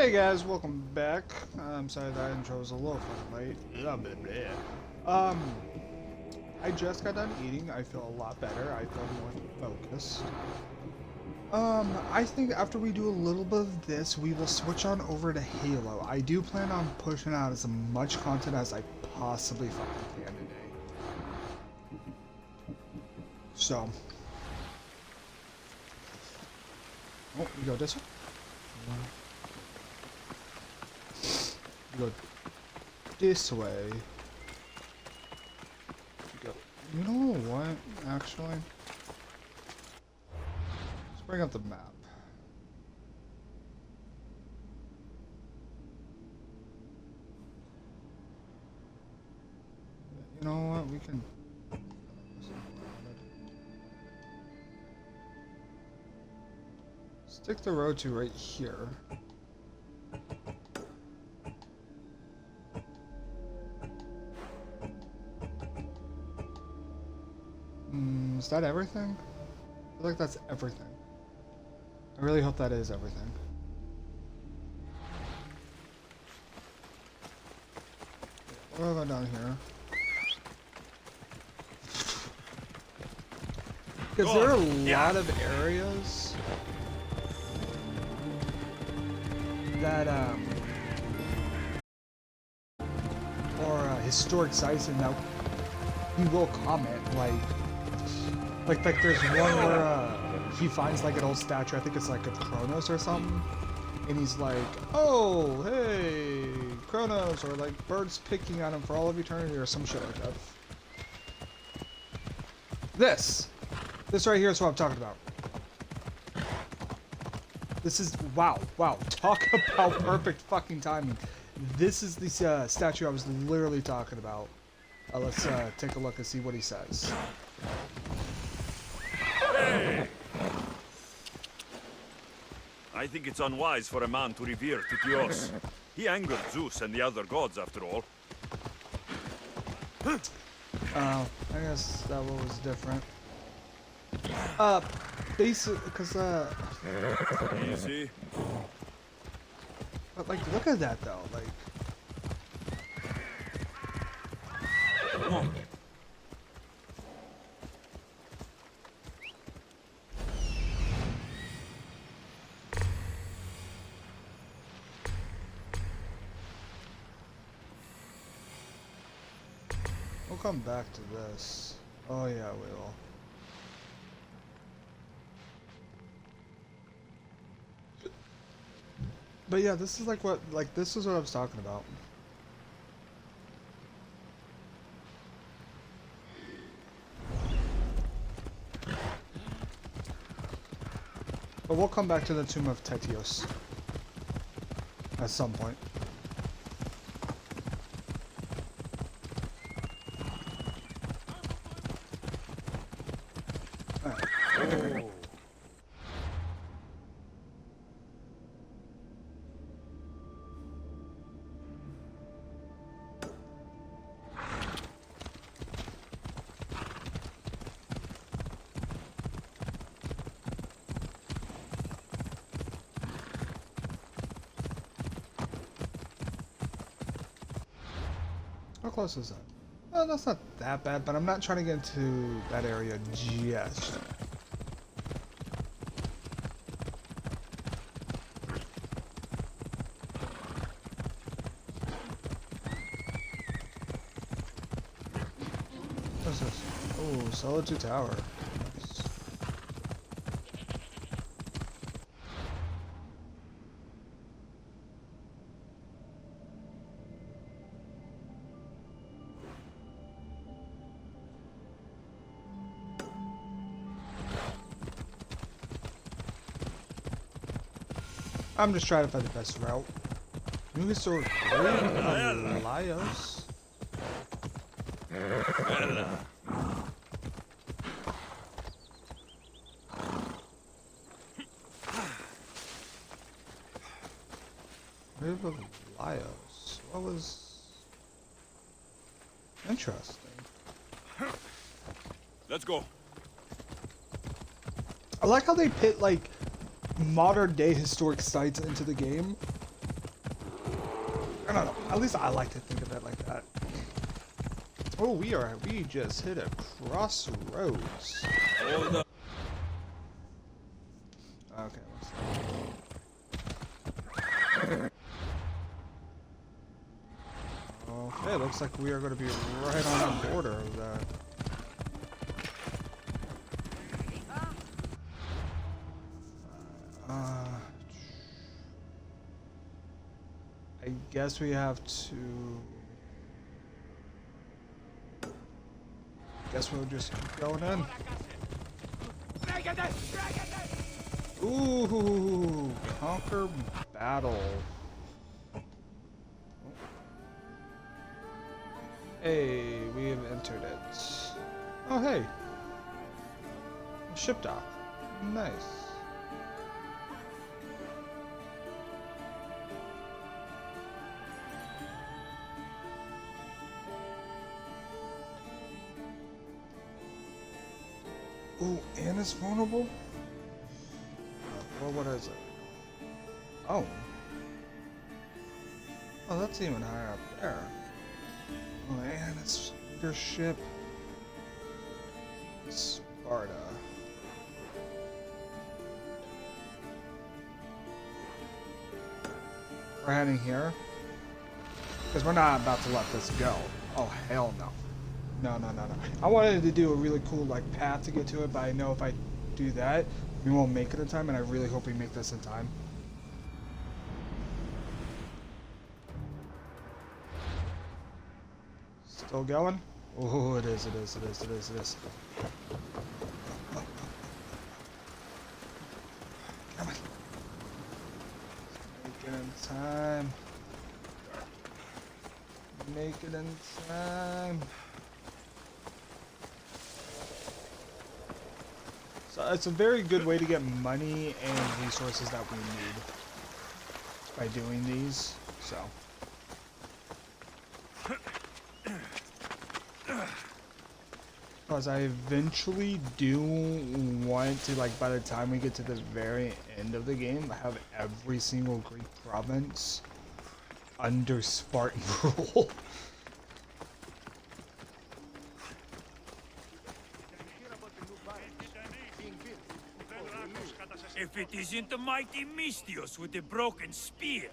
Hey guys, welcome back. I'm sorry that intro was a little fucking late. Blah, blah, blah. I just got done eating. I feel a lot better. I feel more focused. I think after we do a little bit of this, we will switch on over to Halo. I do plan on pushing out as much content as I possibly fucking can today. So. Oh, we go this way. Go this way. Go. You know what? Actually, let's bring up the map. You know what? We can. Stick the road to right here. Is that everything? I feel like that's everything. I really hope that is everything. What about down here? Because there are a lot of areas that or historic sites, and that he will comment like there's one where he finds like an old statue. I think it's like of Kronos or something, and he's like, "Oh, hey, Kronos," or like birds picking on him for all of eternity, or some shit like that. This right here is what I'm talking about. This is wow. Talk about perfect fucking timing. This is the statue I was literally talking about. Let's take a look and see what he says. Hey! I think it's unwise for a man to revere pt2. He angered Zeus and the other gods, after all. Oh, I guess that one was different. Basically, because Easy. but like, look at that though, like. Come on. We'll come back to this. Oh yeah, we will. But yeah, this is this is what I was talking about. But we'll come back to the Tomb of Tetios at some point. Oh. How close is that? Oh, that's not that bad, but I'm not trying to get into that area just. What's this? Oh, Solitude Tower. Nice. I'm just trying to find the best route. New historic Laios. Grave of Laios. What was interesting? Let's go. I like how they pit like modern day historic sites into the game. don't know. At least I like to think of it like that. Oh, we just hit a crossroads. Hold up. Okay, let's okay, looks like we are going to be right on the border of that. I guess we have to... Guess we'll just keep going in. Ooh, conquer battle. Hey, we have entered it. Oh, hey. A ship dock. Nice. Ooh, and it's vulnerable? Well, what is it? Oh. Oh, that's even higher up there. Oh, and it's your ship. Sparta. We're heading here. Because we're not about to let this go. Oh, hell no. No. I wanted to do a really cool like path to get to it, but I know if I do that, we won't make it in time, and I really hope we make this in time. Still going? Oh, it is. Come on. Make it in time. Make it in time. So it's a very good way to get money and resources that we need by doing these, so. Because I eventually do want to, like, by the time we get to the very end of the game, have every single Greek province under Spartan rule. If it isn't the mighty Mystios with the broken spear,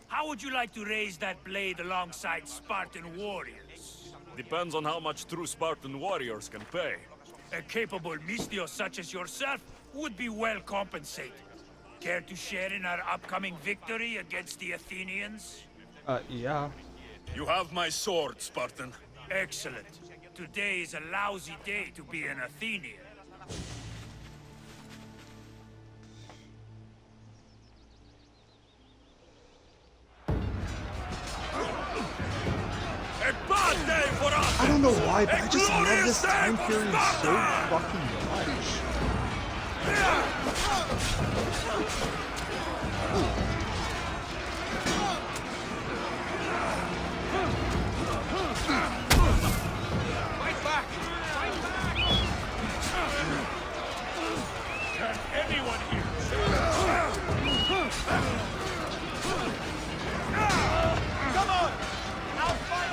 how would you like to raise that blade alongside Spartan warriors? Depends on how much true Spartan warriors can pay. A capable Mystios such as yourself would be well compensated. Care to share in our upcoming victory against the Athenians? Yeah. You have my sword, Spartan. Excellent. Today is a lousy day to be an Athenian. I don't know why, but I just love this time period so fucking much. Fight back! Fight back! Can anyone hear? Come on! I'll fight!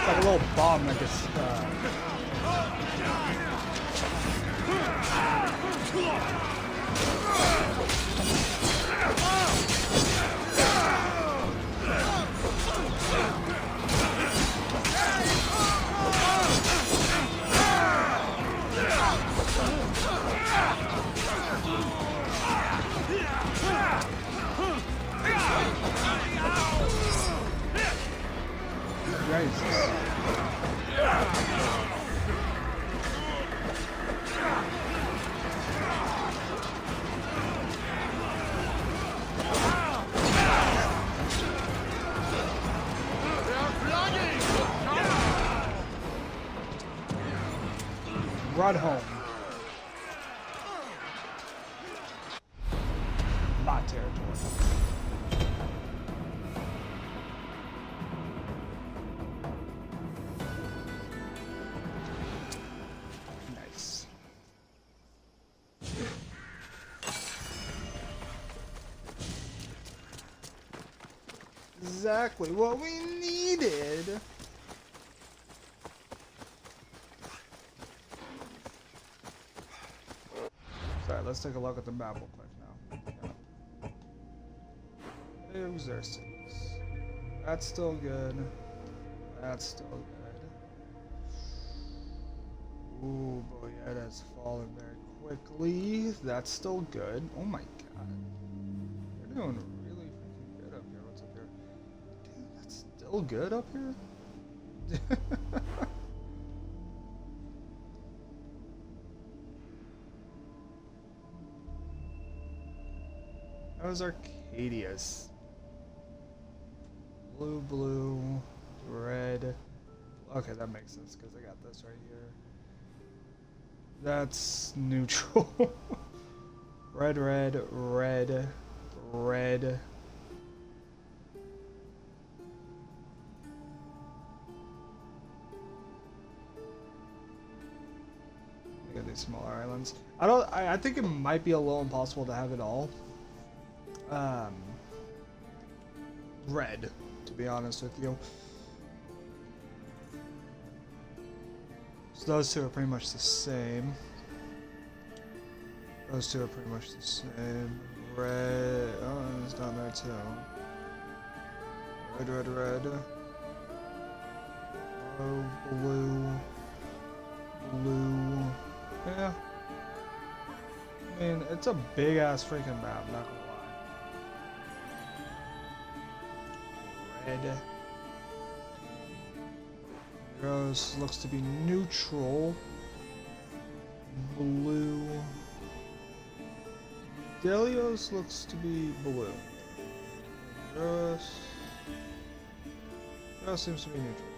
Like a little bomb, like it's. Run home. Not territory. Nice. Exactly what we needed. Alright, let's take a look at the map real quick now. Exercises. That's still good. That's still good. Ooh, boy, yeah, that's falling very quickly. That's still good. Oh my god. You're doing really freaking good up here. What's up here? Dude, that's still good up here? That was Arcadius. Blue, blue, red. Okay, that makes sense because I got this right here. That's neutral. Red, red, red, red. Look at these smaller islands. I think it might be a little impossible to have it all. Red, to be honest with you. So those two are pretty much the same. Those two are pretty much the same. Red, oh, it's down there too. Red, red, red. Oh, blue. Blue. Yeah. I mean, it's a big ass freaking map, not gonna lie. Red. Rose looks to be neutral. Blue. Delios looks to be blue. Rose seems to be neutral.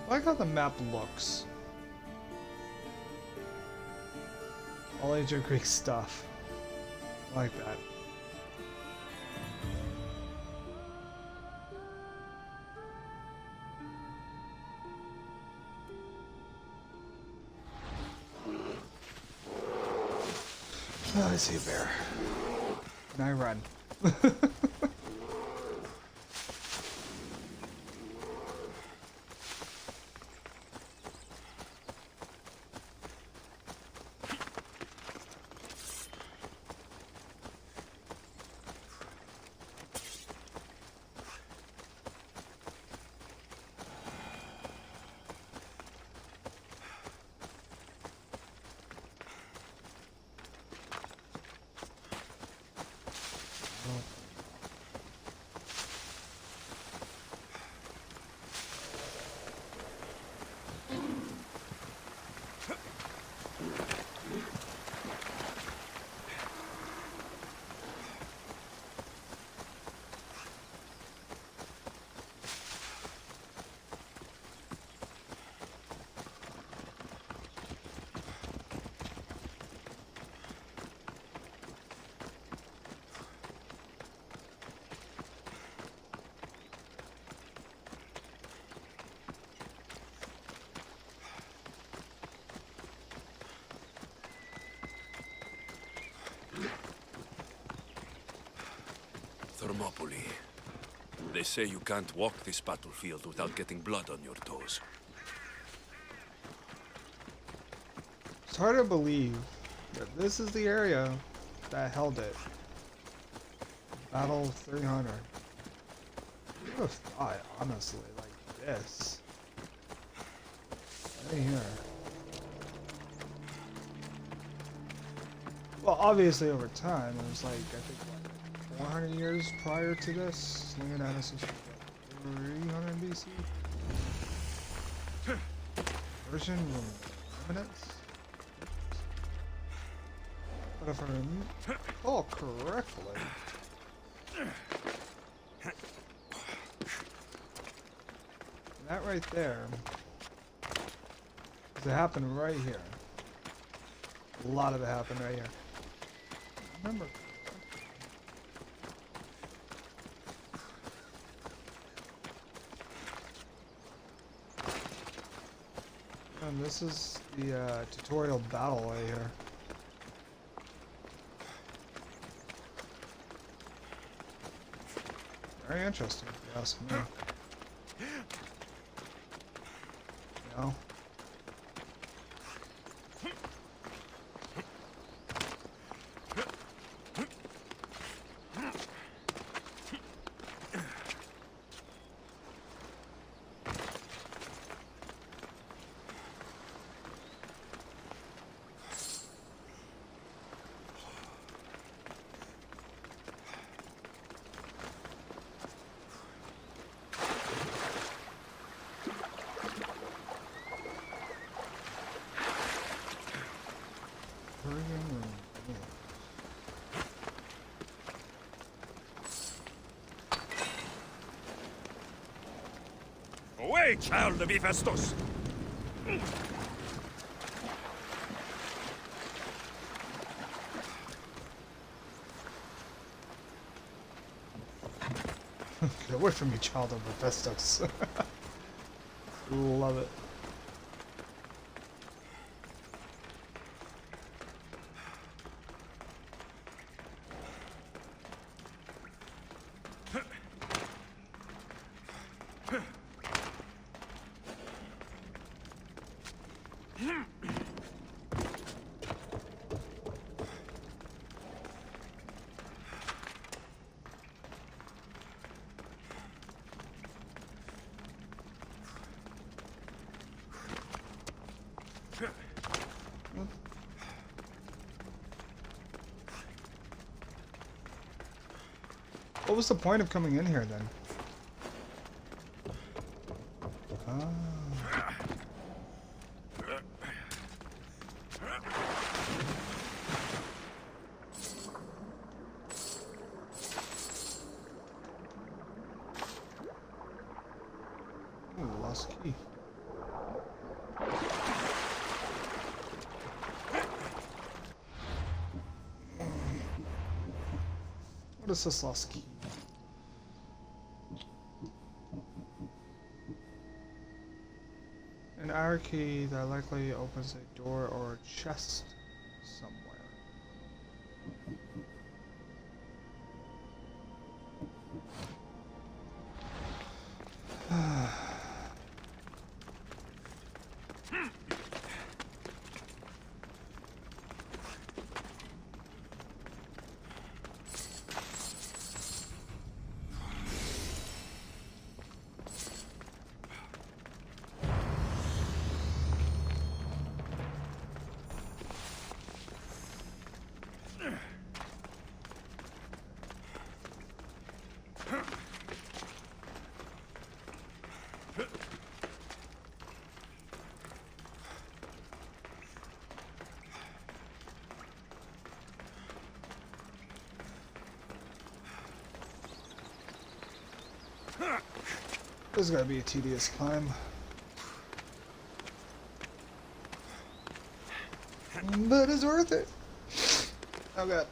I like how the map looks. All Ancient Greek stuff. I like that. Oh, I see a bear. And I run. Thermopylae. They say you can't walk this battlefield without getting blood on your toes. It's hard to believe that this is the area that held it. Battle 300. Who would have thought, honestly, like this? Right here. Well, obviously over time, it was like, I think, what, 400 years prior to this? Leonidas was 300 BC? Version minutes? But if I recall correctly, that right there, 'cause it happened right here. A lot of it happened right here. Remember? And this is the tutorial battle right here. Very interesting, if you ask me. You know? Away, child of Hephaestus! Get away from me, child of Hephaestus. Love it. What was the point of coming in here then? Ooh, lost key. What is this lost key? An hour key that likely opens a door or a chest somewhere. This is gonna be a tedious climb. But it's worth it. Oh god.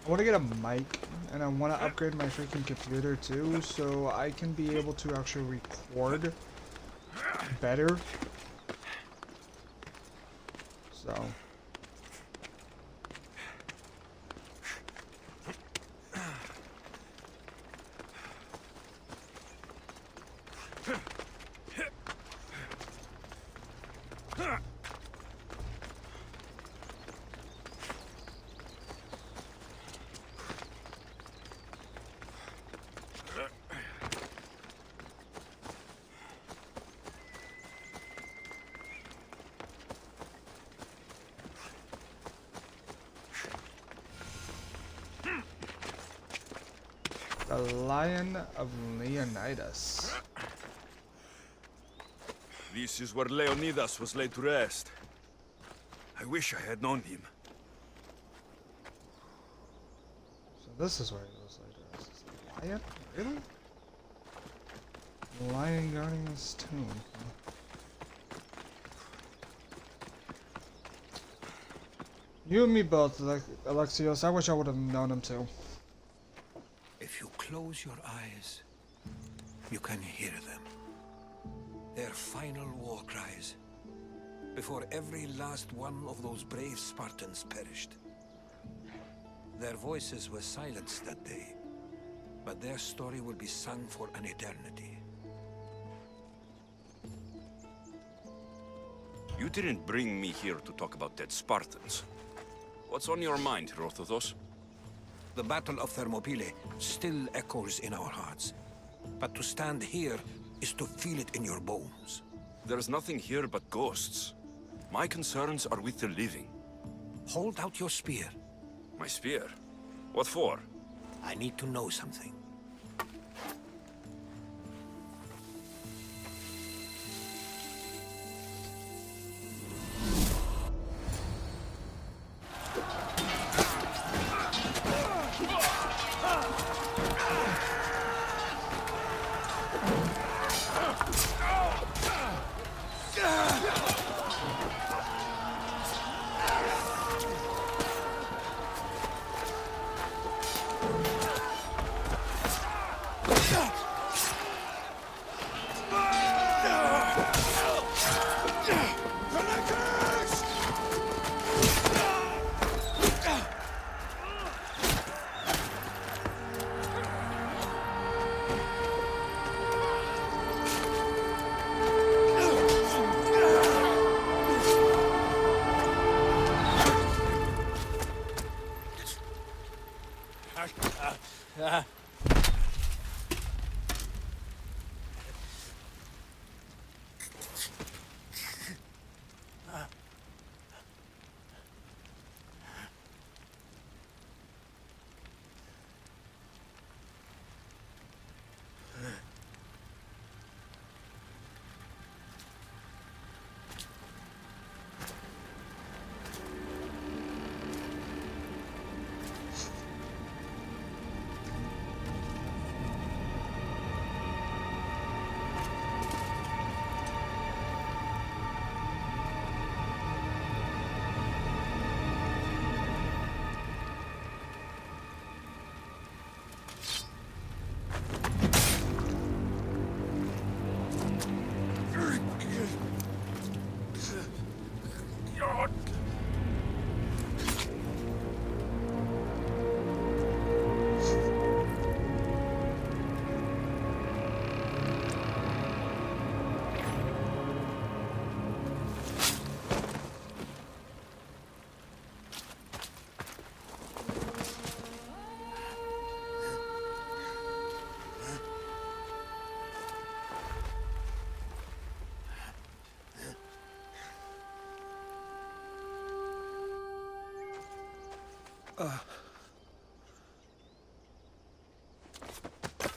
I want to get a mic, and I want to upgrade my freaking computer too, so I can be able to actually record better. So. The Lion of Leonidas. This is where Leonidas was laid to rest. I wish I had known him. So this is where he was later. Lion? Really? The lion guarding his tomb. You and me both, Alexios. I wish I would have known him too. If you close your eyes, you can hear them. Their final war cries, before every last one of those brave Spartans perished. Their voices were silenced that day, but their story will be sung for an eternity. You didn't bring me here to talk about dead Spartans. What's on your mind, Herodotus? The Battle of Thermopylae still echoes in our hearts, but to stand here is to feel it in your bones. There's nothing here but ghosts. My concerns are with the living. Hold out your spear. My spear? What for? I need to know something.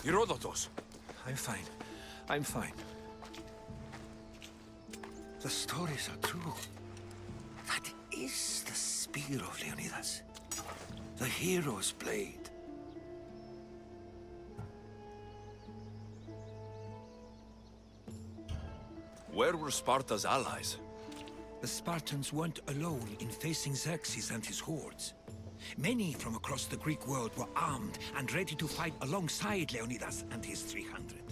Herodotus! I'm fine. I'm fine. The stories are true. That is the spear of Leonidas. The hero's blade. Where were Sparta's allies? The Spartans weren't alone in facing Xerxes and his hordes. Many from across the Greek world were armed and ready to fight alongside Leonidas and his 300.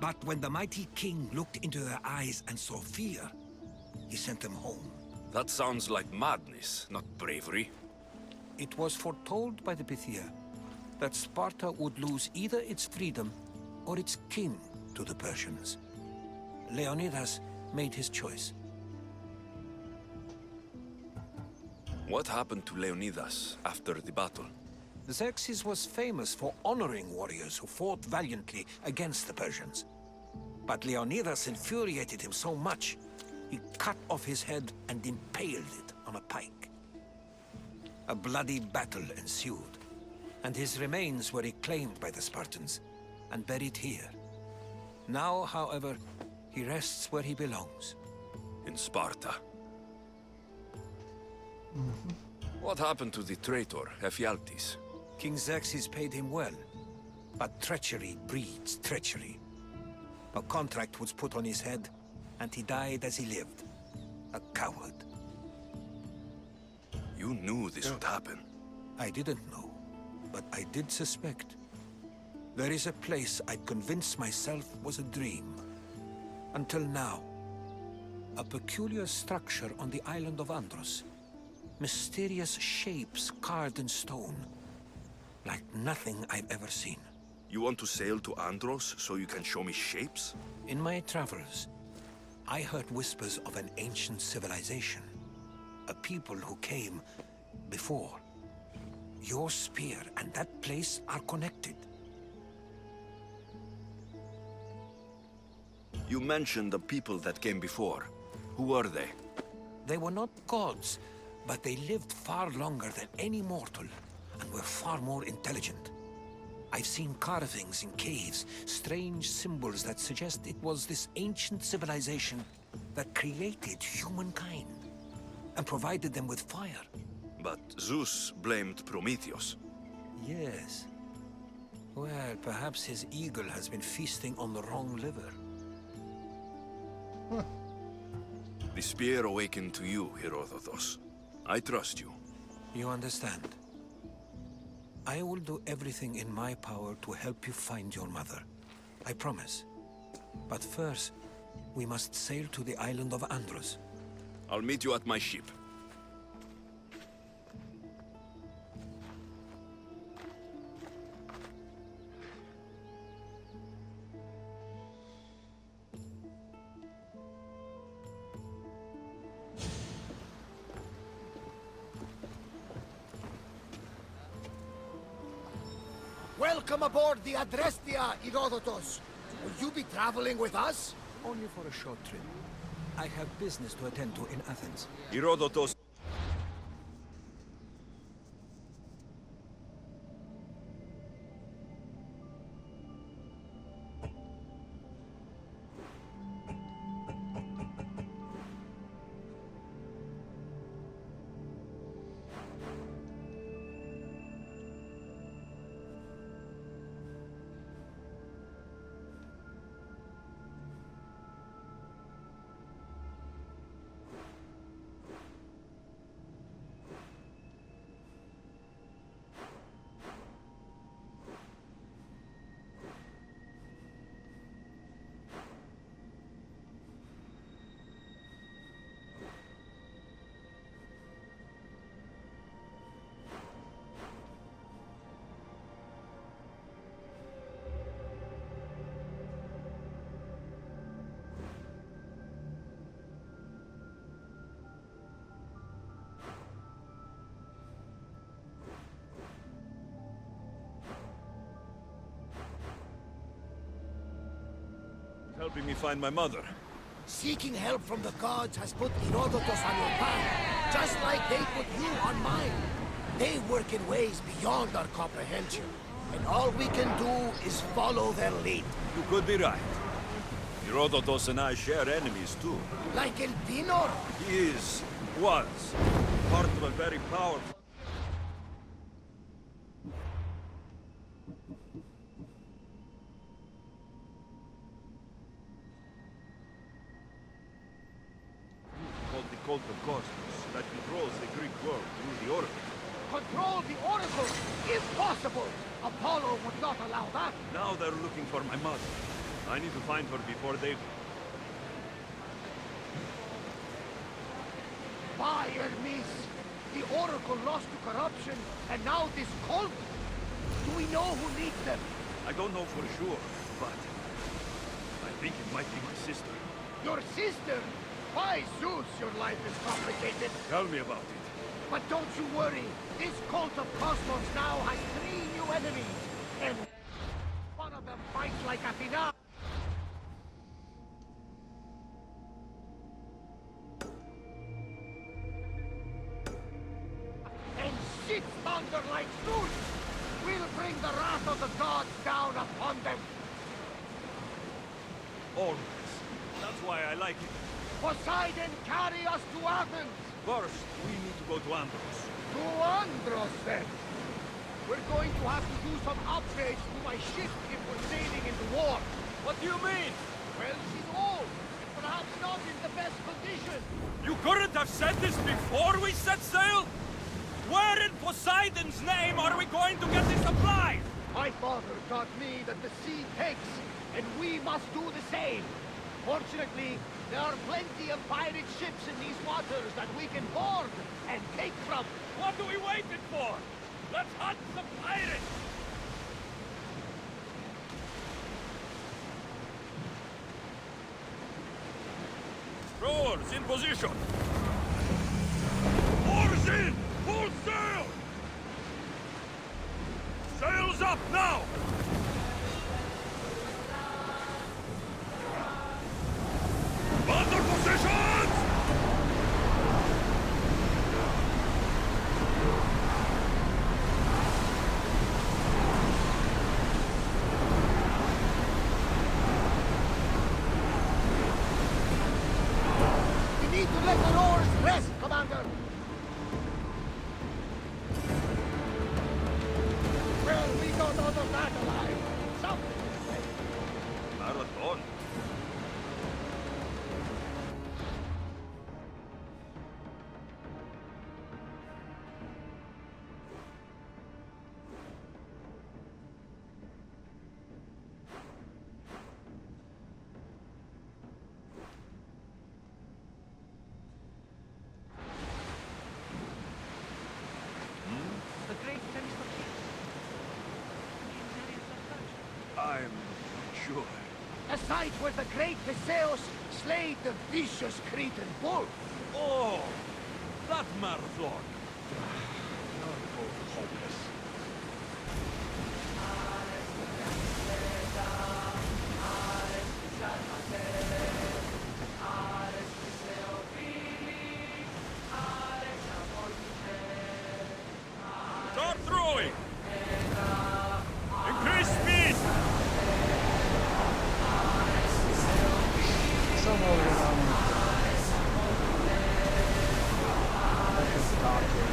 But when the mighty king looked into their eyes and saw fear, he sent them home. That sounds like madness, not bravery. It was foretold by the Pythia that Sparta would lose either its freedom or its king to the Persians. Leonidas made his choice. What happened to Leonidas after the battle? Xerxes was famous for honoring warriors who fought valiantly against the Persians. But Leonidas infuriated him so much, he cut off his head and impaled it on a pike. A bloody battle ensued, and his remains were reclaimed by the Spartans and buried here. Now, however, he rests where he belongs. In Sparta. What happened to the traitor, Ephialtes? King Xerxes paid him well, but treachery breeds treachery. A contract was put on his head, and he died as he lived. A coward. You knew this would happen. I didn't know, but I did suspect. There is a place I'd convinced myself was a dream. Until now. A peculiar structure on the island of Andros. Mysterious shapes carved in stone. Like nothing I've ever seen. You want to sail to Andros so you can show me shapes? In my travels, I heard whispers of an ancient civilization. A people who came before. Your spear and that place are connected. You mentioned the people that came before. Who were they? They were not gods, but they lived far longer than any mortal, and were far more intelligent. I've seen carvings in caves, strange symbols that suggest it was this ancient civilization that created humankind, and provided them with fire. But Zeus blamed Prometheus. Yes. Well, perhaps his eagle has been feasting on the wrong liver. The spear awakened to you, Herodotus. I trust you. You understand? I will do everything in my power to help you find your mother. I promise. But first, we must sail to the island of Andros. I'll meet you at my ship. Welcome aboard the Adrestia, Herodotus. Will you be traveling with us? Only for a short trip. I have business to attend to in Athens. Herodotus. Helping me find my mother. Seeking help from the gods has put Herodotus on your path, just like they put you on mine. They work in ways beyond our comprehension. And all we can do is follow their lead. You could be right. Herodotus and I share enemies too. Like El Pinor? He was, part of a very powerful... called the Cult of Cosmos, that controls the Greek world through the Oracle. Control the Oracle! Impossible! Apollo would not allow that! Now they're looking for my mother. I need to find her before they... By Hermes! The Oracle lost to corruption, and now this cult? Do we know who leads them? I don't know for sure, but... I think it might be my sister. Your sister? By Zeus, your life is complicated. Tell me about it. But don't you worry. This cult of Cosmos now has 3 new enemies. And one of them fights like Athena. And shits thunder like Zeus. We'll bring the wrath of the gods down upon them. Always. That's why I like it. Poseidon, carry us to Athens! First, we need to go to Andros. To Andros, then! We're going to have to do some upgrades to my ship if we're sailing into war. What do you mean? Well, she's old, and perhaps not in the best condition. You couldn't have said this before we set sail? Where in Poseidon's name are we going to get the supplies? My father taught me that the sea takes, and we must do the same. Fortunately, there are plenty of pirate ships in these waters that we can board and take from. What are we waiting for? Let's hunt some pirates! Rowers in position! Oars in! Full sail! Sails up now! Under positions! We need to let the oars rest, Commander! Well, we got out of that alive. Something to say. Marathon. The great Themistocles. I'm not sure. A site where the great Theseus slayed the vicious Cretan bull. Oh! That marathon! Hopeless. Start throwing! Increase speed! Some over around dock here.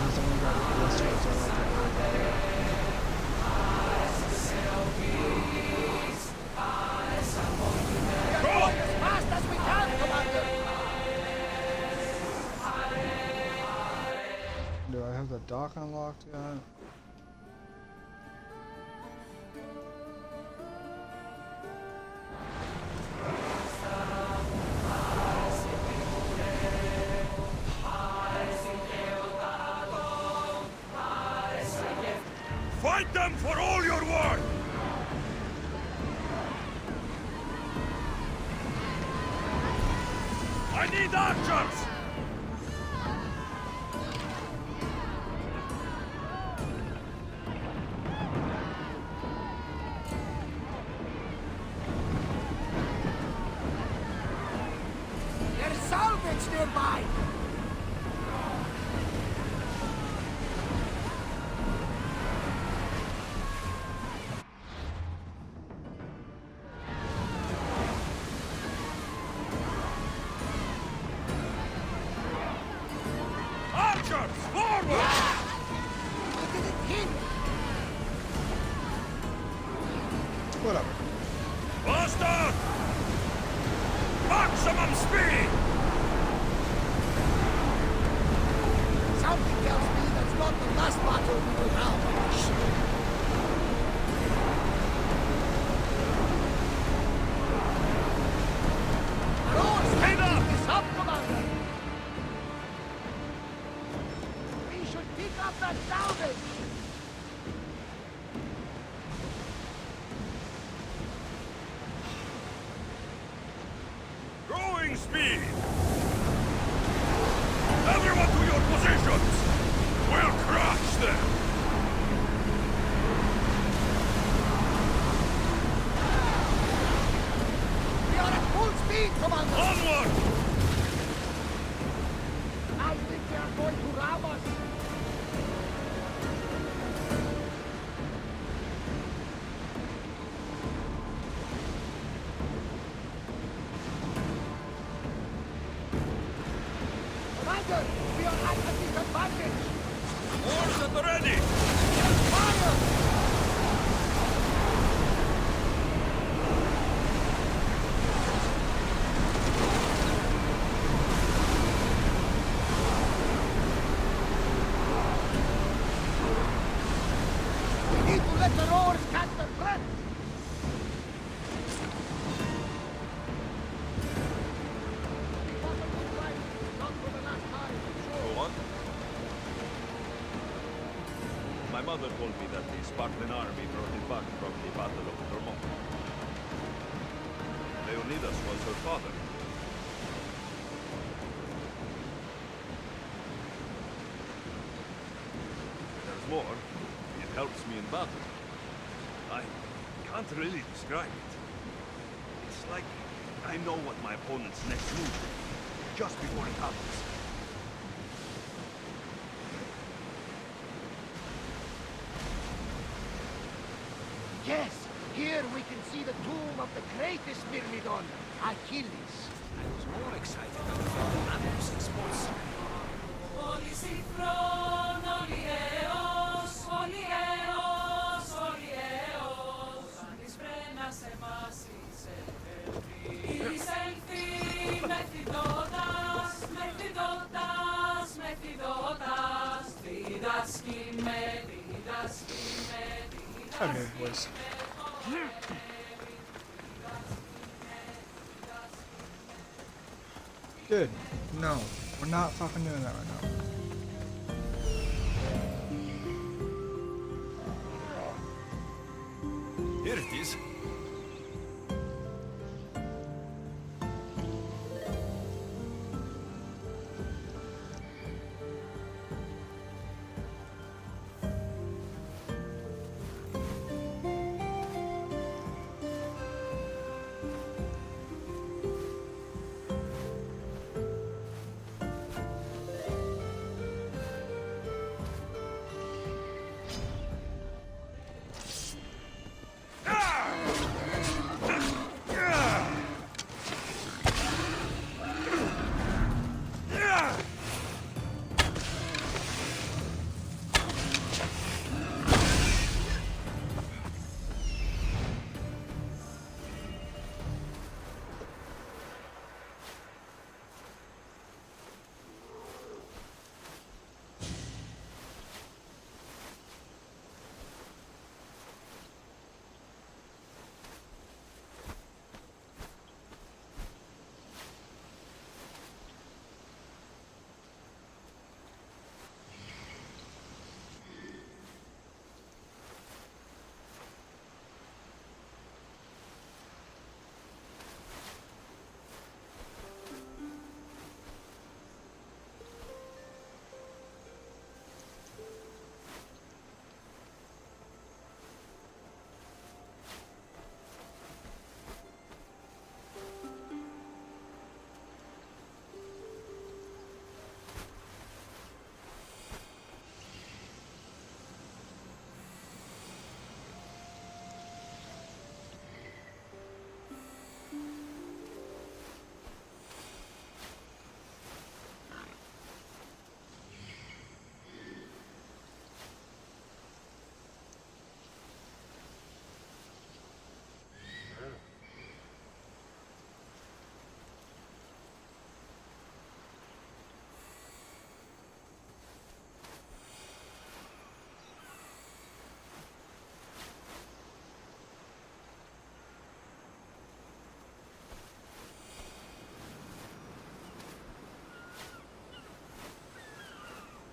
He's only got blisters on like We are going as fast as we can, Commander. Do I have the dock unlocked yet? Fight them for all your worth! I need archers! There's salvage nearby. Whatever. Faster! Maximum speed! Something tells me that's not the last battle we will have on this ship. Speed up! This up, Commander! We should pick up that salvage! Growing speed! Everyone to your positions! We'll crush them! We are at full speed, Commander! Onward! I think they are going to ram us! Commander, we are at a disadvantage! Oars at the ready! Fire! We need to let the rowers catch their breath! Not for the last time, Go on. My mother told me that the Spartan army brought it back from the Battle of Vermont. Leonidas was her father. There's more. It helps me in battle. I can't really describe it. It's like I know what my opponent's next move is, just before it happens. Yes, here we can see the tomb of the greatest Myrmidon, Achilles. I was more excited than the animals in sports. I made voice. Dude, no. We're not fucking doing that right now. Here it is.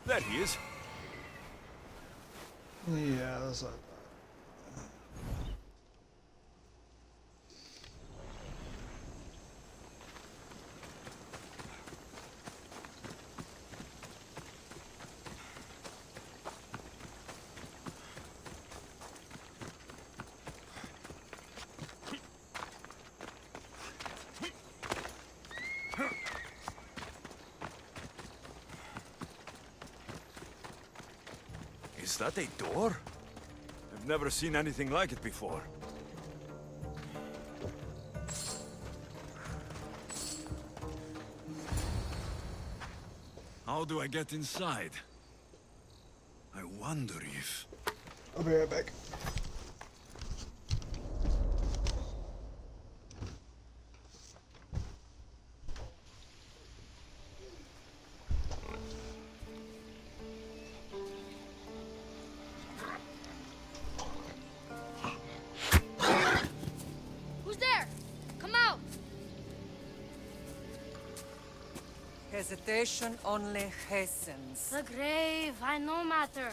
There he is. Yeah, that's like Is that a door? I've never seen anything like it before. How do I get inside? I wonder if... I'll be right back. Who's there? Come out! Hesitation only hastens. The grave, I no matter.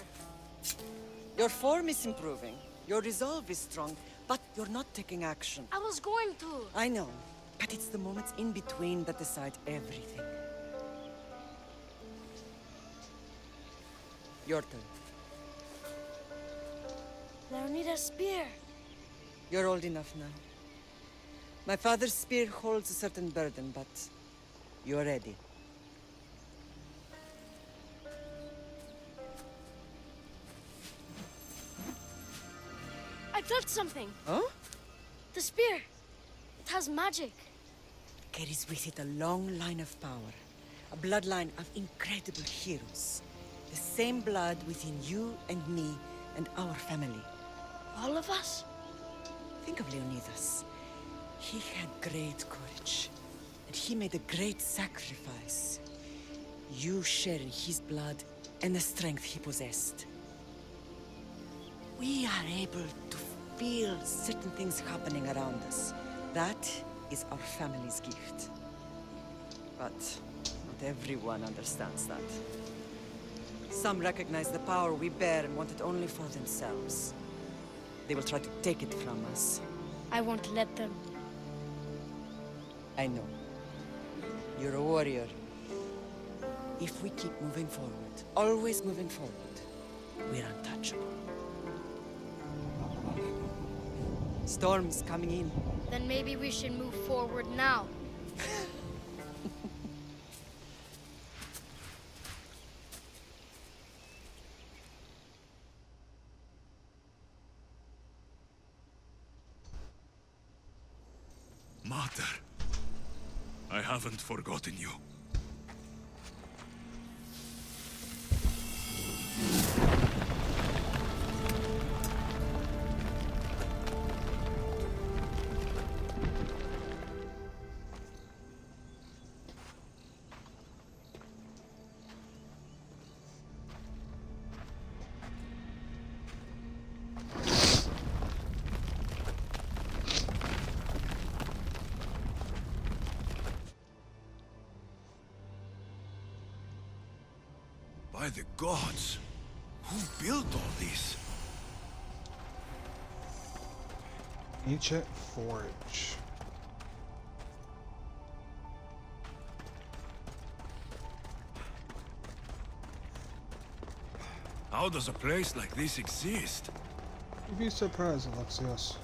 Your form is improving. Your resolve is strong, but you're not taking action. I was going to. I know, but it's the moments in between that decide everything. Your turn. I need a spear. You're old enough now. My father's spear holds a certain burden, but you're ready. I felt something. Huh? The spear. It has magic. Carries with it a long line of power. A bloodline of incredible heroes. The same blood within you and me and our family. All of us? Think of Leonidas. He had great courage. And he made a great sacrifice. You share in his blood and the strength he possessed. We are able to feel certain things happening around us. That is our family's gift. But not everyone understands that. Some recognize the power we bear and want it only for themselves. They will try to take it from us. I won't let them. I know. You're a warrior. If we keep moving forward, always moving forward, we're untouchable. Storm's coming in. Then maybe we should move forward now. Mater, I haven't forgotten you. By the gods, who built all this? Ancient forge. How does a place like this exist? You'd be surprised, Alexios.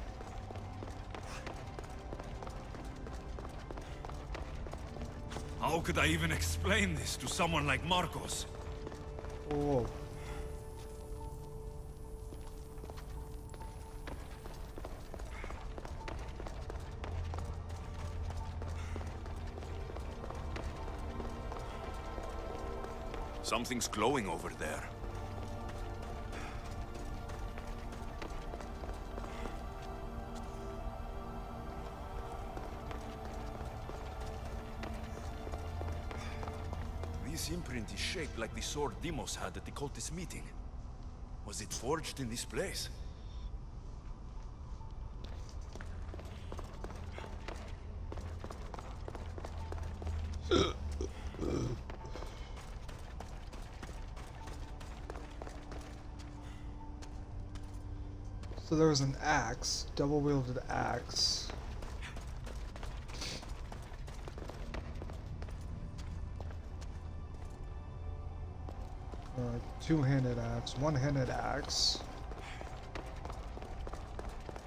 How could I even explain this to someone like Marcos? Oh. Something's glowing over there. This imprint is shaped like the sword Demos had at the cultist meeting. Was it forged in this place? So there was an axe, double-wielded axe. Two-handed axe, one-handed axe.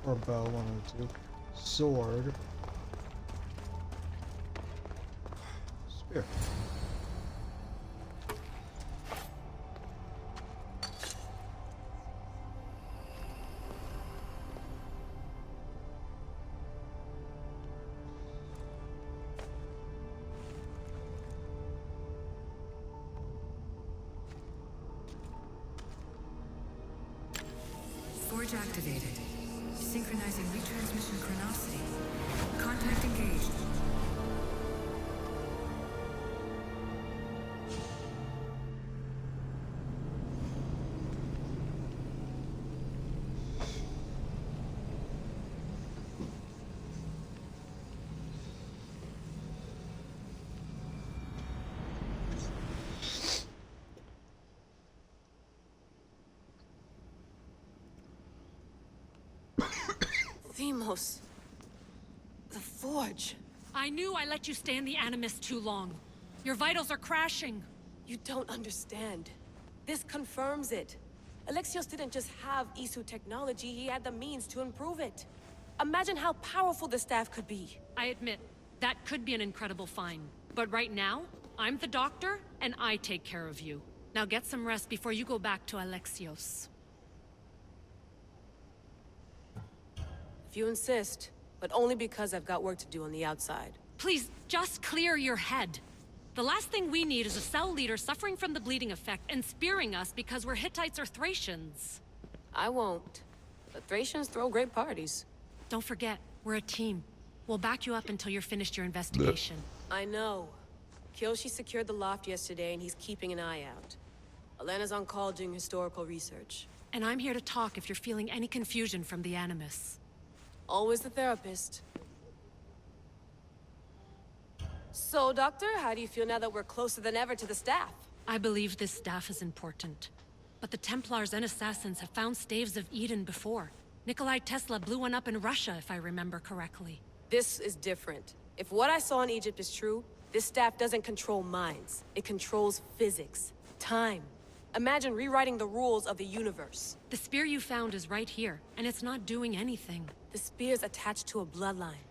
Or bow, one of the two. Sword. Spear. Forge activated. Synchronizing retransmission chronicity. Contact engaged. Themos. The Forge. I knew I let you stay in the Animus too long. Your vitals are crashing. You don't understand. This confirms it. Alexios didn't just have Isu technology, he had the means to improve it. Imagine how powerful the staff could be. I admit, that could be an incredible find. But right now, I'm the doctor, and I take care of you. Now get some rest before you go back to Alexios. If you insist, but only because I've got work to do on the outside. Please, just clear your head. The last thing we need is a cell leader suffering from the bleeding effect and spearing us because we're Hittites or Thracians. I won't. But Thracians throw great parties. Don't forget, we're a team. We'll back you up until you're finished your investigation. I know. Kyoshi secured the loft yesterday and he's keeping an eye out. Elena's on call doing historical research. And I'm here to talk if you're feeling any confusion from the Animus. Always the therapist. So, Doctor, how do you feel now that we're closer than ever to the staff? I believe this staff is important. But the Templars and Assassins have found staves of Eden before. Nikolai Tesla blew one up in Russia, if I remember correctly. This is different. If what I saw in Egypt is true, this staff doesn't control minds. It controls physics, time. Imagine rewriting the rules of the universe. The spear you found is right here, and it's not doing anything. The spear's attached to a bloodline.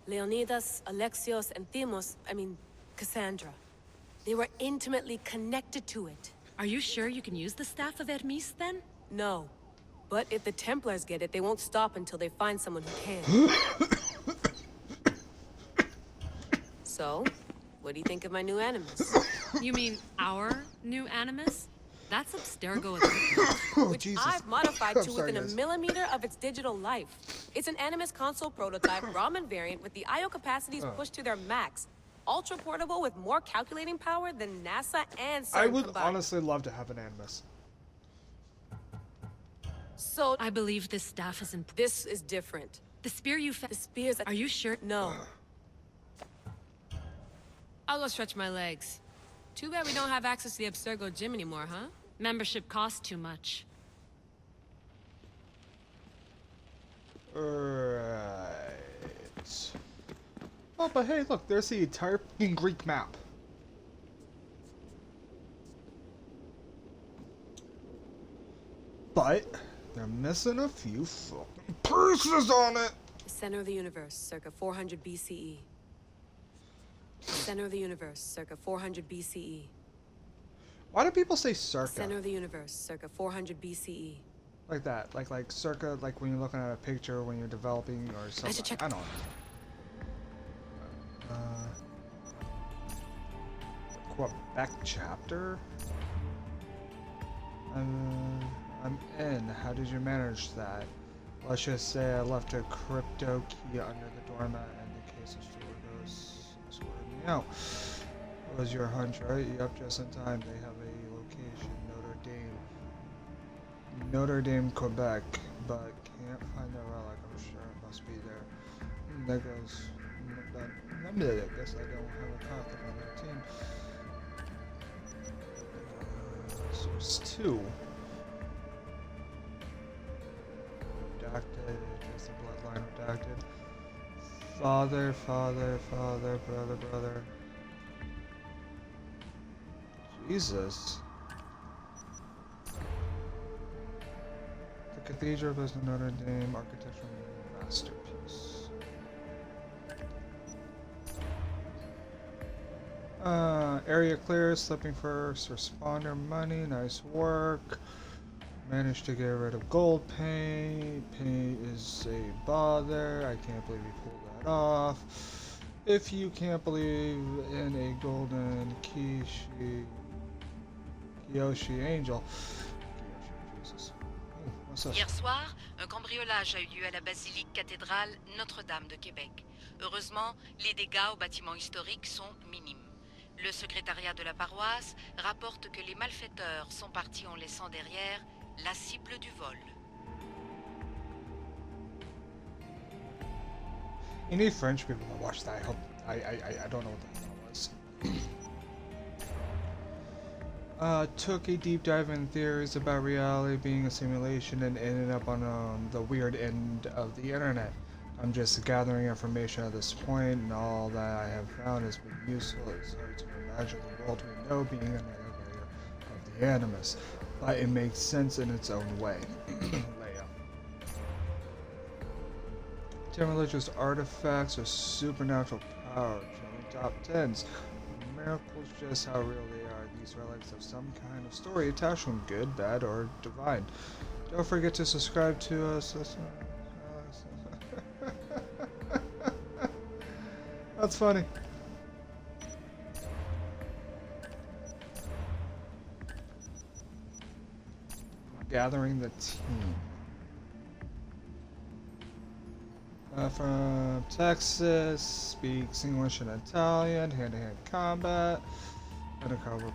Leonidas, Alexios, and Cassandra. They were intimately connected to it. Are you sure you can use the Staff of Hermes, then? No. But if the Templars get it, they won't stop until they find someone who can. So, what do you think of my new Animus? You mean our new Animus? That's Abstergo which Jesus. I've modified to Sorry, within guys. a millimeter of its digital life. It's an Animus console prototype, Raman variant, with the I/O capacities pushed to their max. Ultra portable with more calculating power than NASA and CERN I would combined. honestly love to have an Animus. So, I believe this staff is important. this is different. The spear you found. The spears... Are you sure? No. I'll go stretch my legs. Too bad we don't have access to the Abstergo gym anymore, huh? Membership costs too much. Right. Oh, but hey, look, there's the entire fucking Greek map. But they're missing a few fucking pieces on it. The center of the universe, circa 400 BCE. Center of the universe, circa 400 BCE. Why do people say circa? Center of the universe, circa 400 BCE. Like that, like circa, like when you're looking at a picture when you're developing or something. should check- I don't know. Quebec chapter. I'm in. How did you manage that? Let's just say I left a crypto key under the doormat in the case of Storgos escorted me out. It was your hunch, right? Yep, just in time. They have a location, Notre Dame, Quebec, but can't find the relic. I'm sure it must be there. That goes. I guess I don't have a copy on their team. So it's two. redacted. Is the bloodline redacted? Father, father, father, brother, brother. Jesus. The cathedral is a Notre Dame architectural masterpiece. Area clear, slipping first, responder money, nice work. Managed to get rid of gold paint. Paint is a bother. I can't believe he pulled that off. If you can't believe in a golden Kiyoshi angel. Kiyoshi, Jesus. Oh, what's this? Hier soir, un cambriolage a eu lieu à la basilique cathédrale Notre-Dame de Québec. Heureusement, les dégâts au bâtiment historique sont minimes. Le secrétariat de la paroisse rapporte que les malfaiteurs sont partis en laissant derrière la cible du vol. You need French people to watch that. I hope. I don't know what the hell that was. Took a deep dive in theories about reality being a simulation and ended up on the weird end of the internet. I'm just gathering information at this point, and all that I have found has been useful. It's hard to imagine the world we know being another layer of the Animus, but it makes sense in its own way. Leia. 10 religious artifacts with supernatural power, showing top 10s. Miracles, just how real they are. These relics have some kind of story attached to them, good, bad, or divine. Don't forget to subscribe to us. That's funny. Gathering the team. From Texas, speaks English and Italian, hand-to-hand combat, undercover.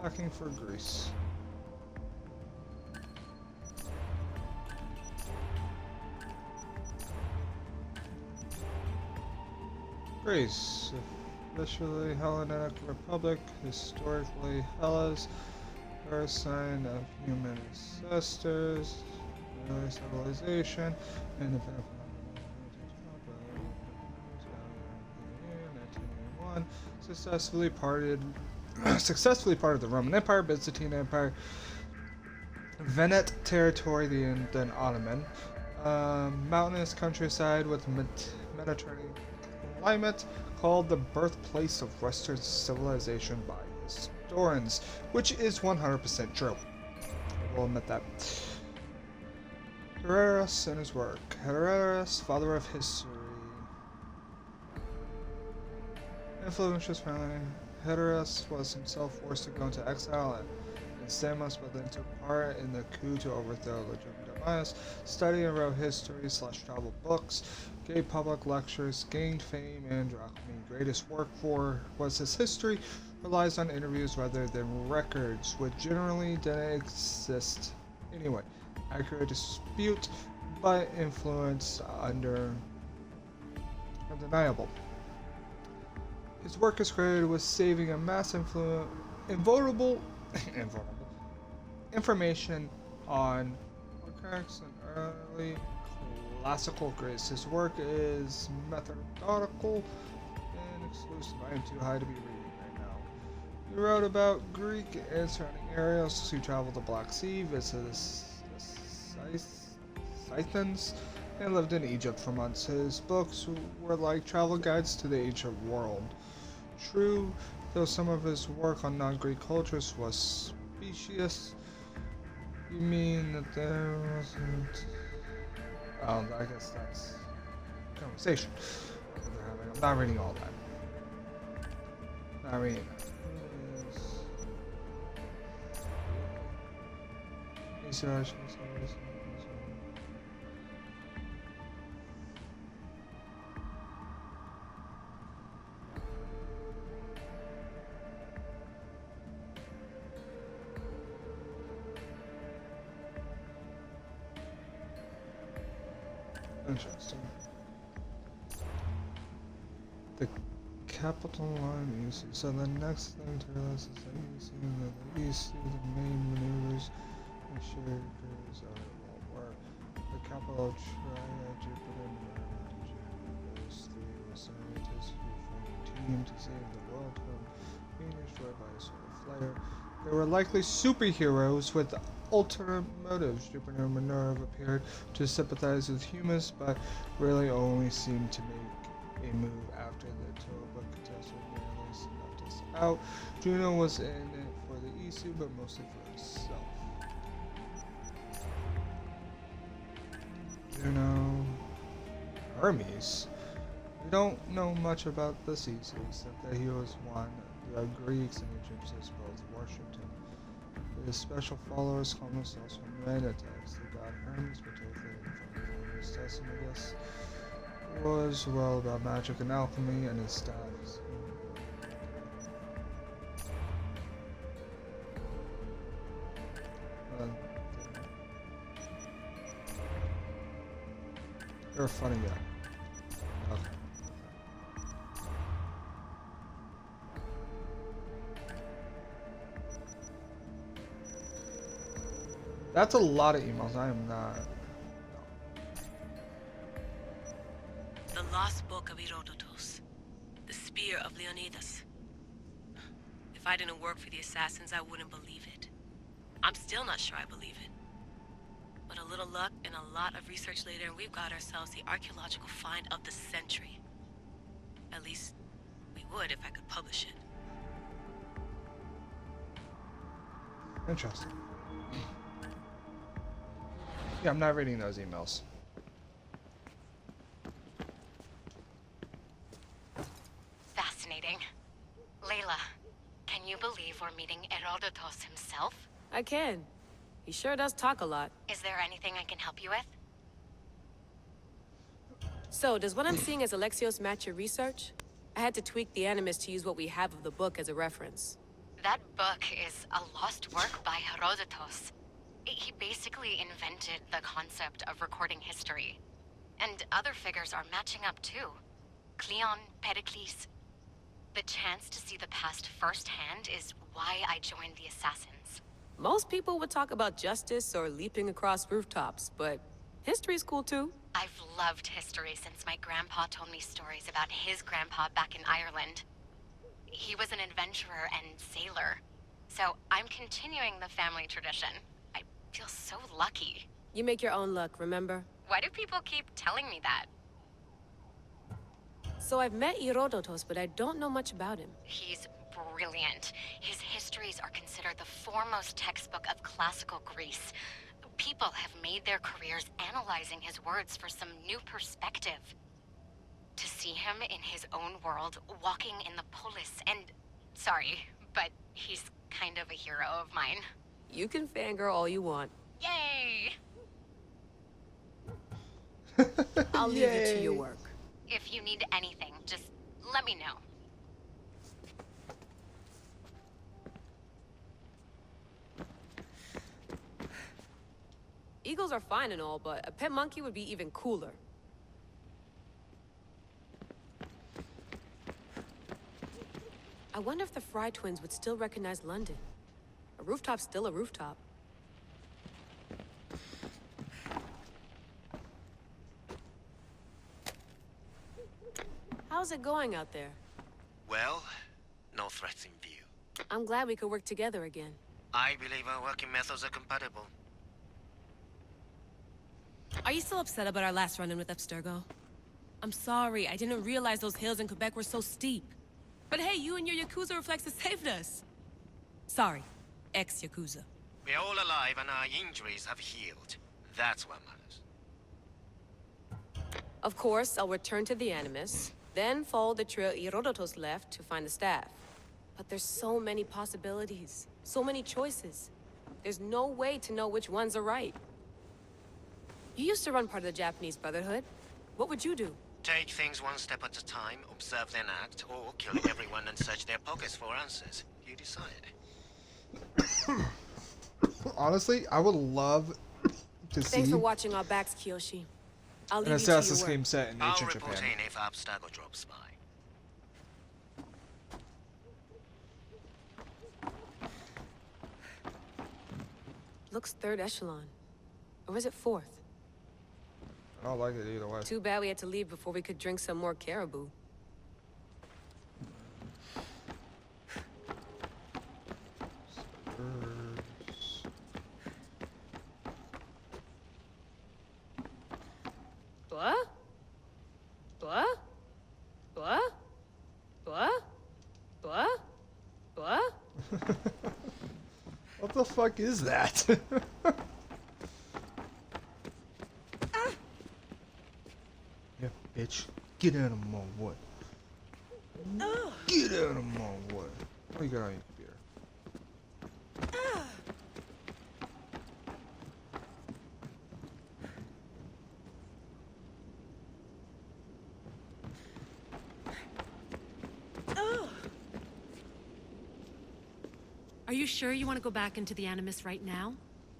Looking for Greece. Greece, officially Hellenic Republic, historically Hellas, are a sign of human ancestors, early civilization, independent. 1981, successfully part of the Roman Empire, Byzantine Empire, Venet territory, then Ottoman. Mountainous countryside with Mediterranean climate, called the birthplace of Western civilization by historians, which is 100% true. I will admit that. Herodotus and his work. Herodotus, father of history. Influential family. Herodotus was himself forced to go into exile in Samos, but then took part in the coup to overthrow Legitimius, studied and wrote history/travel books, gave public lectures, gained fame and drachmae. Greatest work was his history, relies on interviews rather than records, which generally didn't exist anyway. Accurate dispute, but influence undeniable. His work is credited with saving a mass invulnerable information on archaics and early classical Greece. His work is methodical and exclusive. I am too high to be reading right now. He wrote about Greek and surrounding areas. He traveled the Black Sea, visited the Scythians, and lived in Egypt for months. His books were like travel guides to the ancient world. True, though some of his work on non-Greek cultures was specious. You mean that there wasn't... Oh, I guess that's conversation that they're having. I'm not reading all that. Not reading that. Interesting. The capital line east. So the next thing to realize is that east the east the main maneuvers and shared goods won't work. The capital triad Jupiter and those three were scientists who formed a team to save the world from being destroyed by a solar flare. They were likely superheroes with ultimate motives. Jupiter and Minerva appeared to sympathize with humans, but really only seemed to make a move after the Toba catastrophe nearly snuffed us out. Juno was in it for the Isu, but mostly for herself. Juno. Hermes. We don't know much about the Isu, except that he was one the Greeks and Egyptians both worshipped him. His special followers call themselves Hermetics. The god Hermes, particularly from his testament, I guess, was well about magic and alchemy, and his staffs. You're a funny guy. Okay. That's a lot of emails. I am not. The Lost Book of Herodotus. The Spear of Leonidas. If I didn't work for the assassins, I wouldn't believe it. I'm still not sure I believe it. But a little luck and a lot of research later, and we've got ourselves the archaeological find of the century. At least, we would if I could publish it. Interesting. Yeah, I'm not reading those emails. Fascinating. Layla, can you believe we're meeting Herodotus himself? I can. He sure does talk a lot. Is there anything I can help you with? So, does what I'm seeing as Alexios match your research? I had to tweak the Animus to use what we have of the book as a reference. That book is a lost work by Herodotus. He basically invented the concept of recording history. And other figures are matching up too. Cleon, Pericles. The chance to see the past firsthand is why I joined the Assassins. Most people would talk about justice or leaping across rooftops, but history's cool too. I've loved history since my grandpa told me stories about his grandpa back in Ireland. He was an adventurer and sailor. So I'm continuing the family tradition. I feel so lucky. You make your own luck, remember? Why do people keep telling me that? So I've met Herodotus, but I don't know much about him. He's brilliant. His histories are considered the foremost textbook of classical Greece. People have made their careers analyzing his words for some new perspective. To see him in his own world, walking in the polis, and... Sorry, but he's kind of a hero of mine. You can fangirl all you want. Yay! I'll leave you to your work. If you need anything, just let me know. Eagles are fine and all, but a pet monkey would be even cooler. I wonder if the Fry twins would still recognize London. A rooftop's still a rooftop. How's it going out there? Well, no threats in view. I'm glad we could work together again. I believe our working methods are compatible. Are you still upset about our last run-in with Abstergo? I'm sorry, I didn't realize those hills in Quebec were so steep. But hey, you and your Yakuza reflexes saved us. Sorry, ex-Yakuza. We're all alive and our injuries have healed. That's what matters. Of course, I'll return to the Animus, then follow the trail Herodotus left to find the staff. But there's so many possibilities, so many choices. There's no way to know which ones are right. You used to run part of the Japanese Brotherhood. What would you do? Take things one step at a time, observe then act, or kill everyone and search their pockets for answers. You decide. Honestly, I would love to see... Thanks for watching our backs, Kiyoshi. I'll leave an you to your Assassin's work. game set in I'll ancient report Japan. in if Abstergo drops by. Looks third echelon. Or is it fourth? I don't like it either way. Too bad we had to leave before we could drink some more caribou. What? What? What? What? What? What? What the fuck is that? Yeah, bitch. Get out of my way. Get out of my way. What do you got on your beer? Are you sure you want to go back into the Animus right now?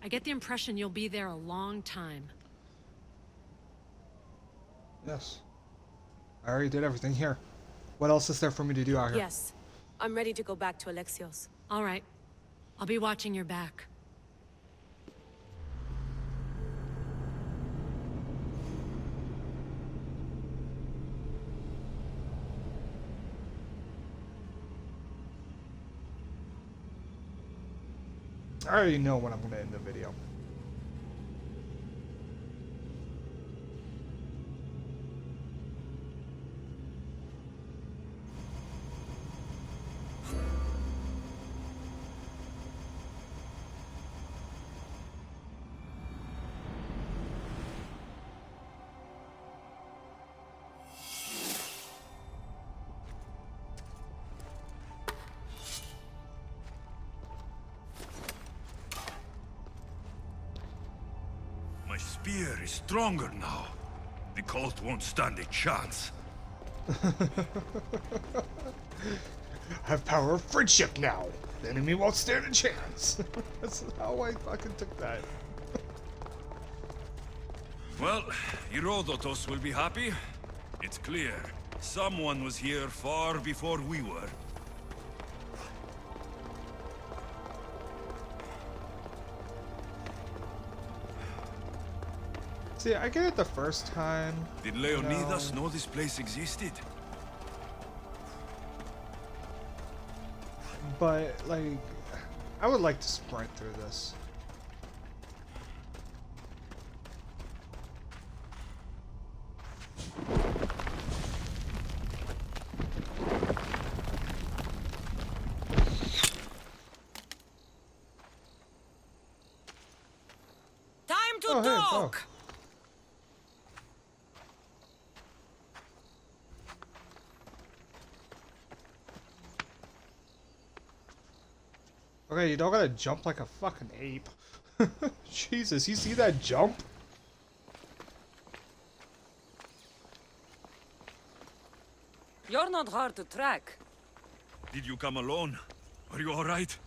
I get the impression you'll be there a long time. Yes. I already did everything here. What else is there for me to do out here? Yes. I'm ready to go back to Alexios. All right. I'll be watching your back. I already know when I'm gonna end the video. My spear is stronger now. The cult won't stand a chance. I have power of friendship now. The enemy won't stand a chance. That's how I fucking took that. Well, Herodotus will be happy. It's clear. Someone was here far before we were. See, I get it the first time. Did Leonidas know this place existed? But, like, I would like to sprint through this. Time to Oh, hey, talk! Okay, you don't gotta jump like a fucking ape. Jesus, you see that jump? You're not hard to track. Did you come alone? Are you alright?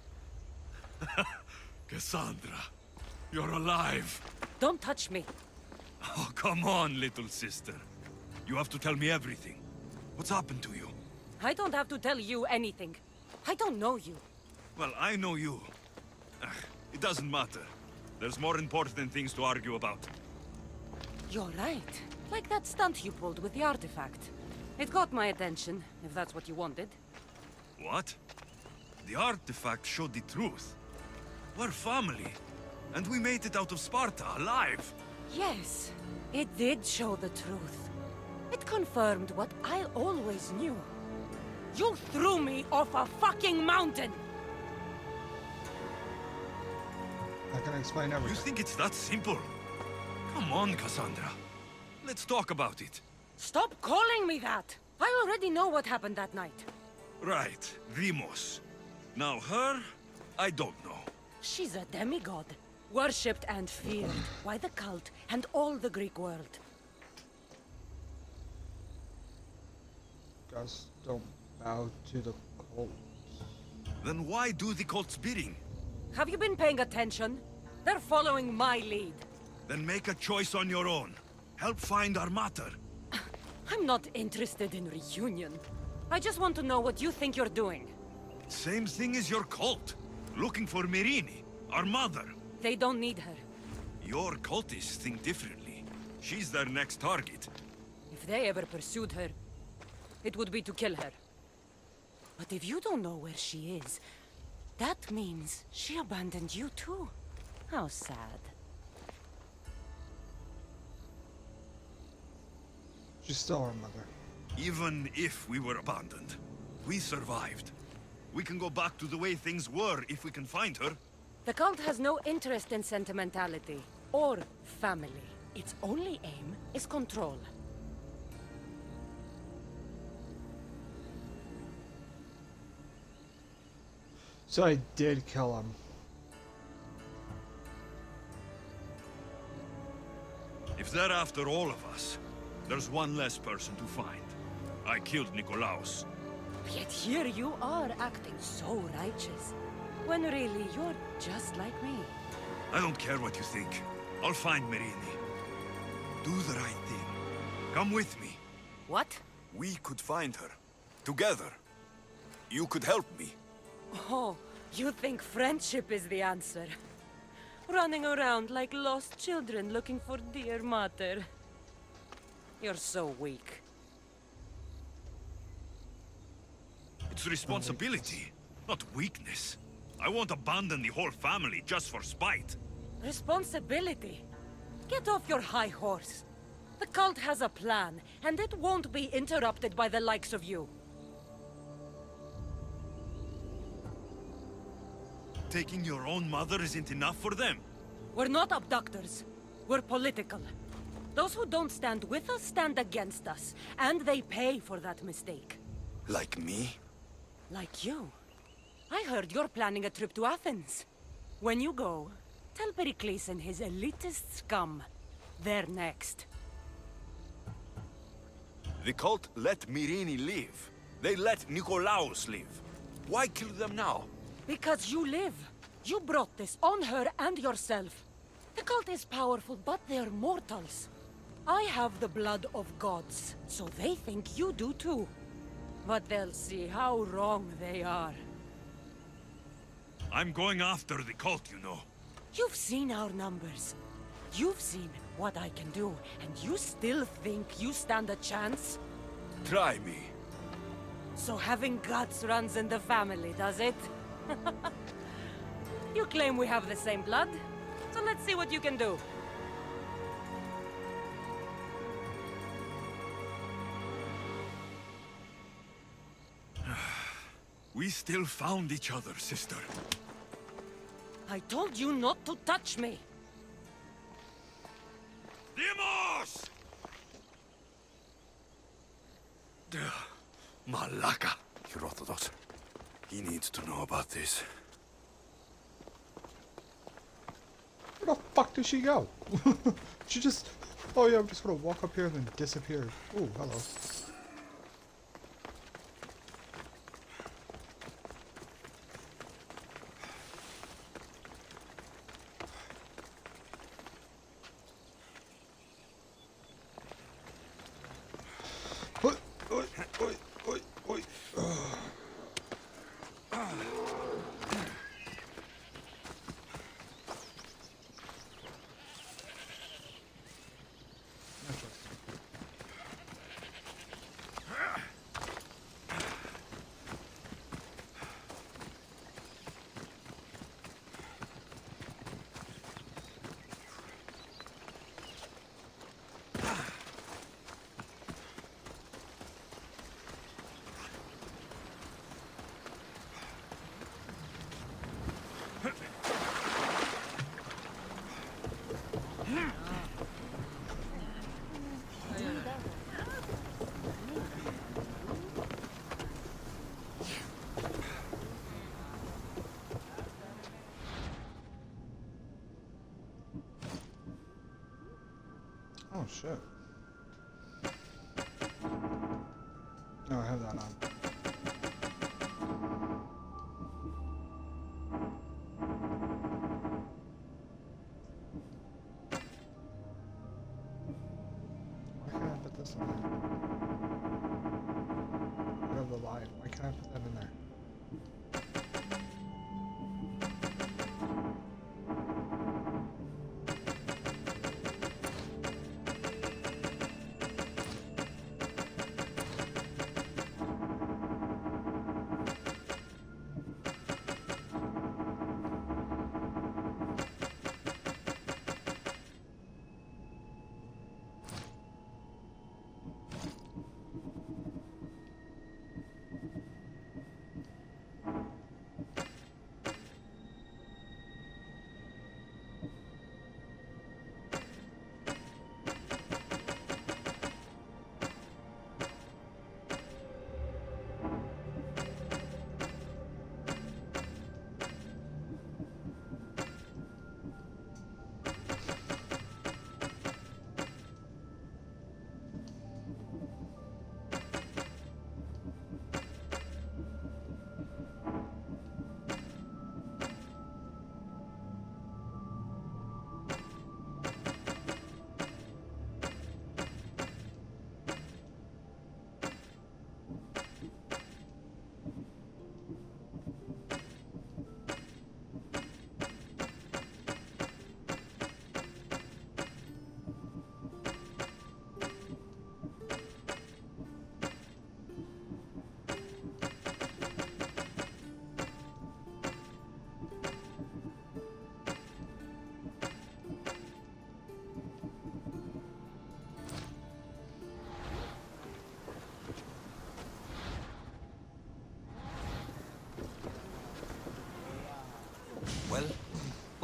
Cassandra, you're alive. Don't touch me. Oh, come on, little sister. You have to tell me everything. What's happened to you? I don't have to tell you anything. I don't know you. Well, I know you. It doesn't matter. There's more important things to argue about. You're right. Like that stunt you pulled with the artifact. It got my attention, if that's what you wanted. What? The artifact showed the truth. We're family. And we made it out of Sparta, alive. Yes, it did show the truth. It confirmed what I always knew. You threw me off a fucking mountain! I can explain everything. You think it's that simple? Come on, Cassandra. Let's talk about it. Stop calling me that! I already know what happened that night. Right, Demos. Now her, I don't know. She's a demigod. Worshipped and feared by the cult and all the Greek world. Guys, don't bow to the cult. Then why do the cult's bidding? Have you been paying attention? They're following my lead. Then make a choice on your own. Help find our mater. I'm not interested in reunion. I just want to know what you think you're doing. Same thing as your cult. Looking for Myrine, our mother. They don't need her. Your cultists think differently. She's their next target. If they ever pursued her, it would be to kill her. But if you don't know where she is, that means she abandoned you too. How sad. She's still our mother. Even if we were abandoned, we survived. We can go back to the way things were if we can find her. The cult has no interest in sentimentality or family. Its only aim is control. So I did kill him. If they're after all of us, there's one less person to find. I killed Nikolaos. Yet here you are acting so righteous, when really you're just like me. I don't care what you think. I'll find Merini. Do the right thing. Come with me. What? We could find her. Together. You could help me. Oh, you think friendship is the answer? Running around like lost children looking for dear mother. You're so weak. It's responsibility, not weakness. I won't abandon the whole family just for spite. Responsibility? Get off your high horse. The cult has a plan, and it won't be interrupted by the likes of you. Taking your own mother isn't enough for them. We're not abductors. We're political. Those who don't stand with us stand against us, and they pay for that mistake. Like me? Like you. I heard you're planning a trip to Athens. When you go, tell Pericles and his elitist scum. They're next. The cult let Merini live. They let Nikolaos live. Why kill them now? Because you live. You brought this on her and yourself. The cult is powerful, but they're mortals. I have the blood of gods, so they think you do too. But they'll see how wrong they are. I'm going after the cult, you know. You've seen our numbers. You've seen what I can do, and you still think you stand a chance? Try me. So having guts runs in the family, does it? You claim we have the same blood, so let's see what you can do. We still found each other, sister. I told you not to touch me. Demos! Malaka. Herodotus. He needs to know about this. Where the fuck did she go? She just... Oh yeah, I'm just gonna walk up here and then disappear. Oh, hello. Oh shit. Oh, I have that on. Why can't I put this in there? I have the light. Why can't I put that in there?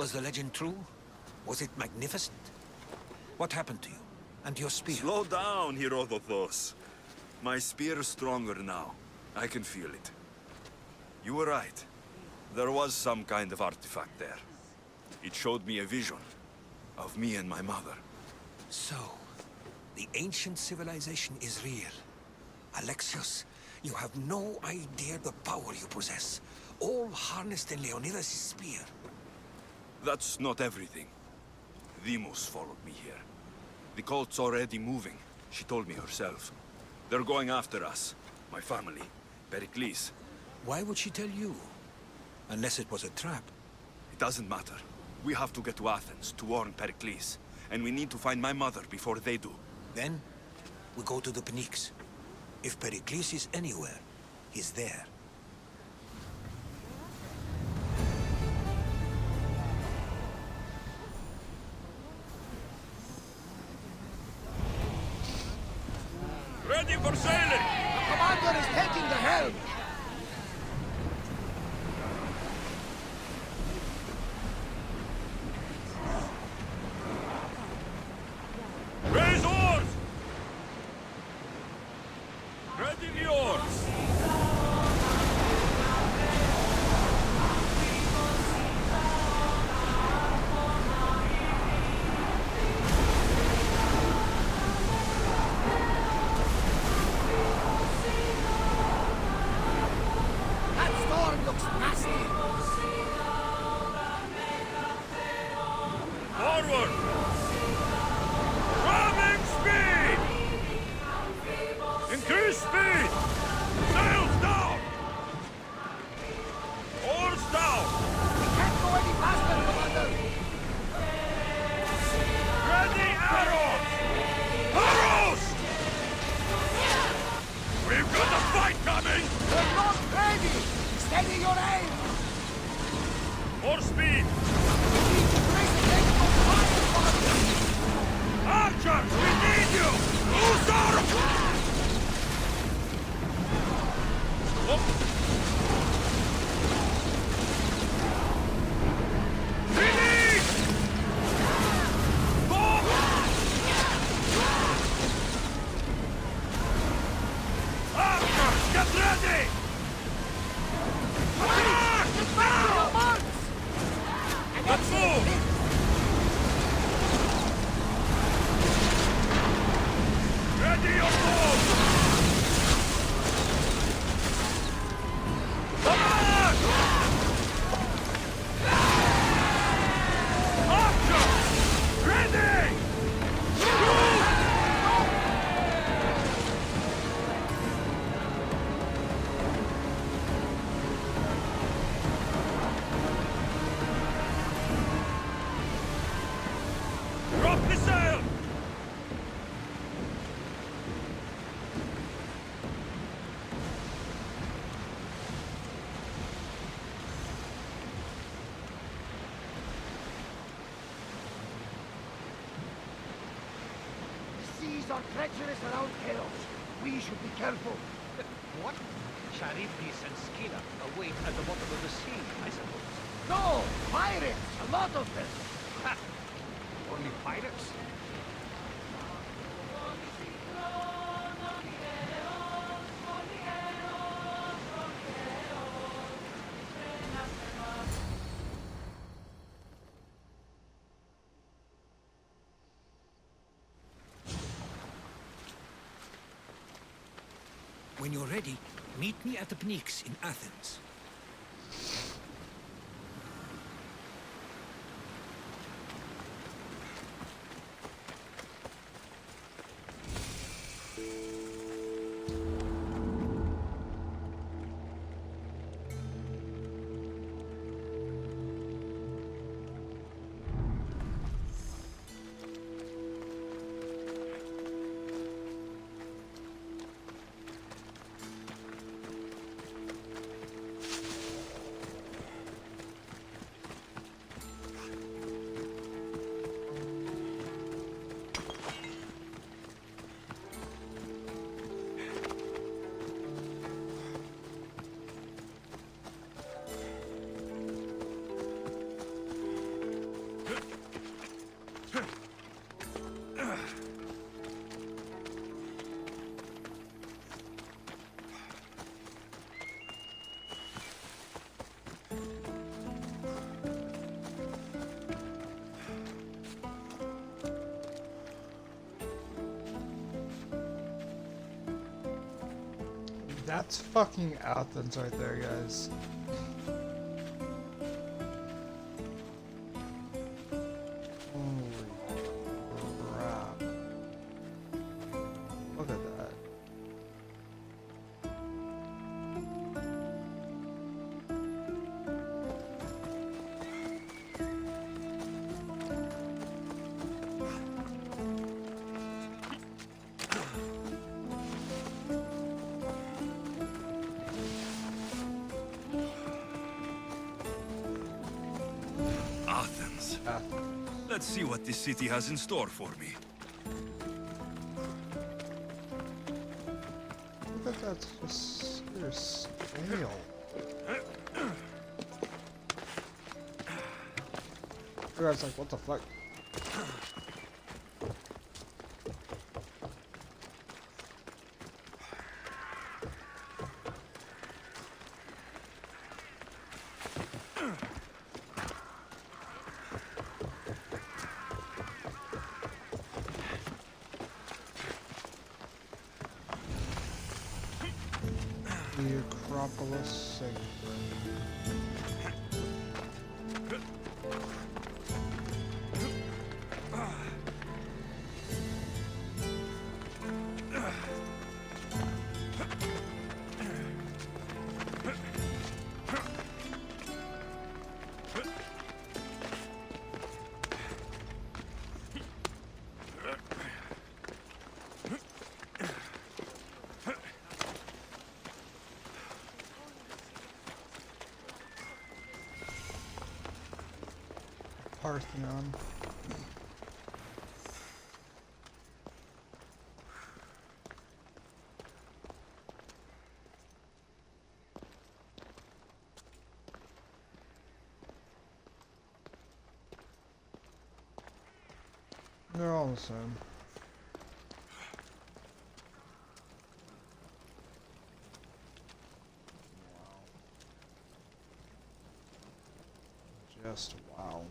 Was the legend true? Was it magnificent? What happened to you? And your spear? Slow down, Herodotus. My spear is stronger now. I can feel it. You were right. There was some kind of artifact there. It showed me a vision of me and my mother. So, the ancient civilization is real. Alexios, you have no idea the power you possess. All harnessed in Leonidas' spear. That's not everything. Deimos followed me here. The cult's already moving. She told me herself. They're going after us. My family. Pericles. Why would she tell you? Unless it was a trap. It doesn't matter. We have to get to Athens to warn Pericles. And we need to find my mother before they do. Then, we go to the Pnyx. If Pericles is anywhere, he's there. Ready for sailing! The commander is taking the helm! Raise oars! Ready the oars! That storm looks nasty! Forward! Ramming speed! Increase speed! Sails down! Oars down! We can't go any faster, commander! Ready arrows! Arrows! We've got a fight coming! We're not ready! Steady your aim! More speed! We need to brace against those fire bombs! Archers, we need you! Hussar! Finish! Go! Archers, get ready! Attack! Now! Let's move! Ready your bow! Come on! Archers! Ready! Shoot! Drop the sail! The seas are treacherous around Chaos. We should be careful. What? Charybdis and Scylla await at the bottom of the sea, I suppose. No! Pirates! A lot of them! Ha! Only pirates? When you're ready, meet me at the Pnyx in Athens. That's fucking Athens right there, guys. Holy crap. Look at that. Athens. Let's see what this city has in store for me. Look at that just sheer scale. You guys like, what the fuck? The Acropolis Sanctuary. Parthenon. They're all the same. Wow. Just wow.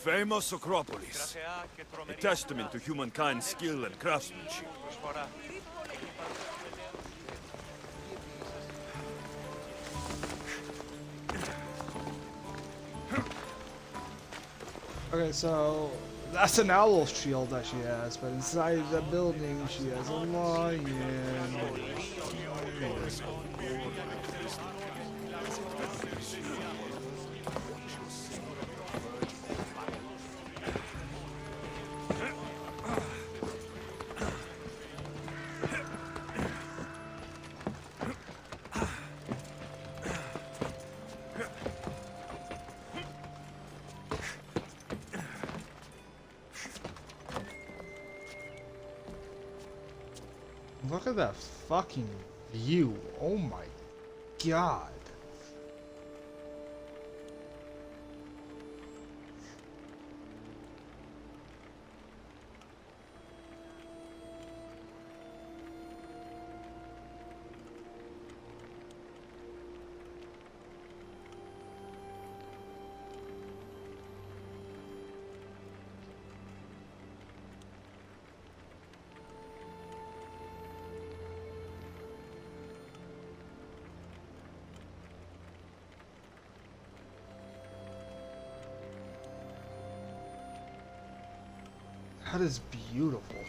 Famous Acropolis. A testament to humankind's skill and craftsmanship. Okay, so that's an owl shield that she has, but inside the building she has a lion. Look at that fucking view. Oh my god. That is beautiful.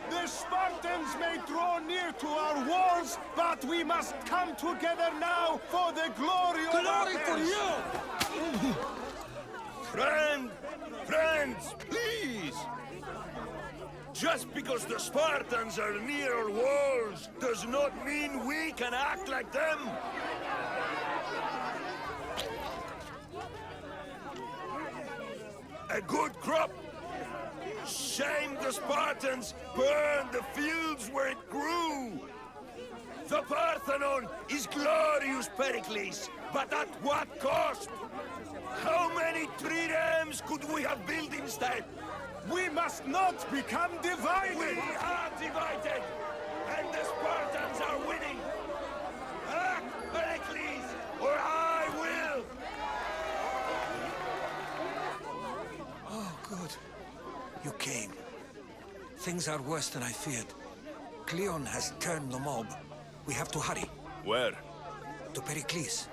The Spartans may draw near to our walls, but we must come together now for the glory of our for you! Friends, please! Just because the Spartans are near our walls does not mean we can act like them! A good crop! Shame the Spartans burned the fields where it grew! The Parthenon is glorious, Pericles, but at what cost? How many triremes could we have built instead? We must not become divided! We are divided! And the Spartans are winning! Act, Pericles, or I will! Oh, good. You came. Things are worse than I feared. Cleon has turned the mob. We have to hurry. Where? To Pericles.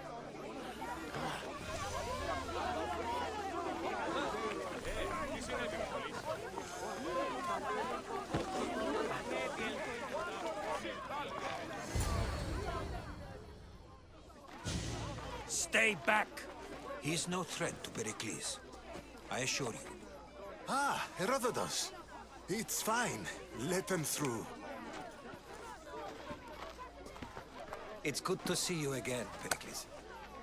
Stay back! He's no threat to Pericles. I assure you. Ah, Herodotus. It's fine. Let them through. It's good to see you again, Pericles.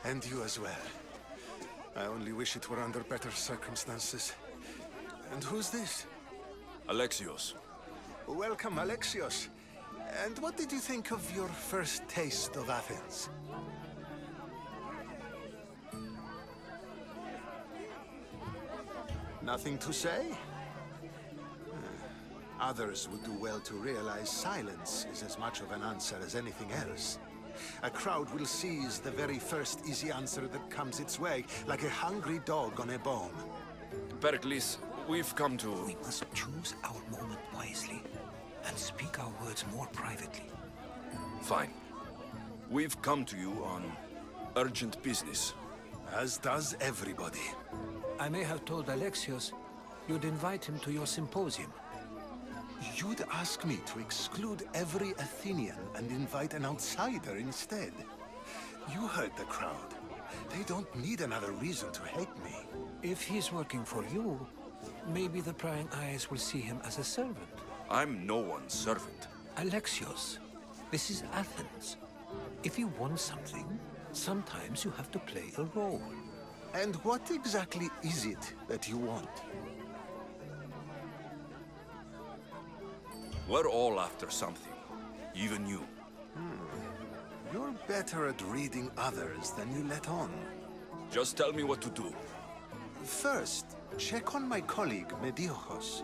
And you as well. I only wish it were under better circumstances. And who's this? Alexios. Welcome, Alexios. And what did you think of your first taste of Athens? Nothing to say? Others would do well to realize silence is as much of an answer as anything else. A crowd will seize the very first easy answer that comes its way, like a hungry dog on a bone. Pericles, we've come to... We must choose our moment wisely and speak our words more privately. Fine. We've come to you on urgent business. As does everybody. I may have told Alexios you'd invite him to your symposium. You'd ask me to exclude every Athenian and invite an outsider instead. You heard the crowd. They don't need another reason to hate me. If he's working for you, maybe the prying eyes will see him as a servant. I'm no one's servant. Alexios, this is Athens. If you want something, sometimes you have to play a role. And what exactly is it that you want? We're all after something. Even you. You're better at reading others than you let on. Just tell me what to do. First, check on my colleague, Mediojos.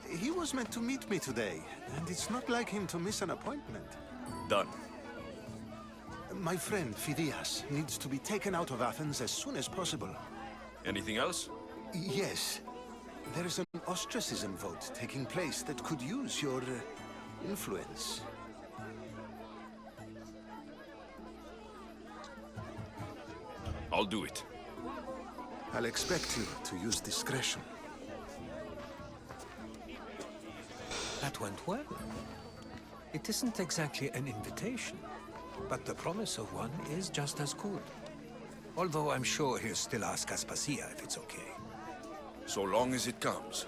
He was meant to meet me today, and it's not like him to miss an appointment. Done. My friend, Phidias, needs to be taken out of Athens as soon as possible. Anything else? Yes. There is an ostracism vote taking place that could use your influence. I'll do it. I'll expect you to use discretion. That went well. It isn't exactly an invitation, but the promise of one is just as good. Although I'm sure he'll still ask Aspasia if it's okay. So long as it comes.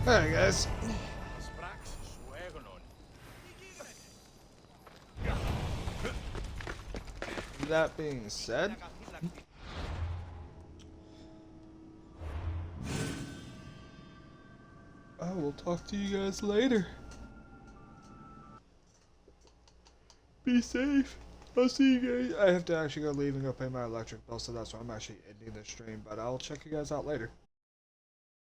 Hey guys. That being said, I will talk to you guys later. Be safe. I'll see you guys. I have to actually go leave and go pay my electric bill, so that's why I'm actually ending the stream. But I'll check you guys out later.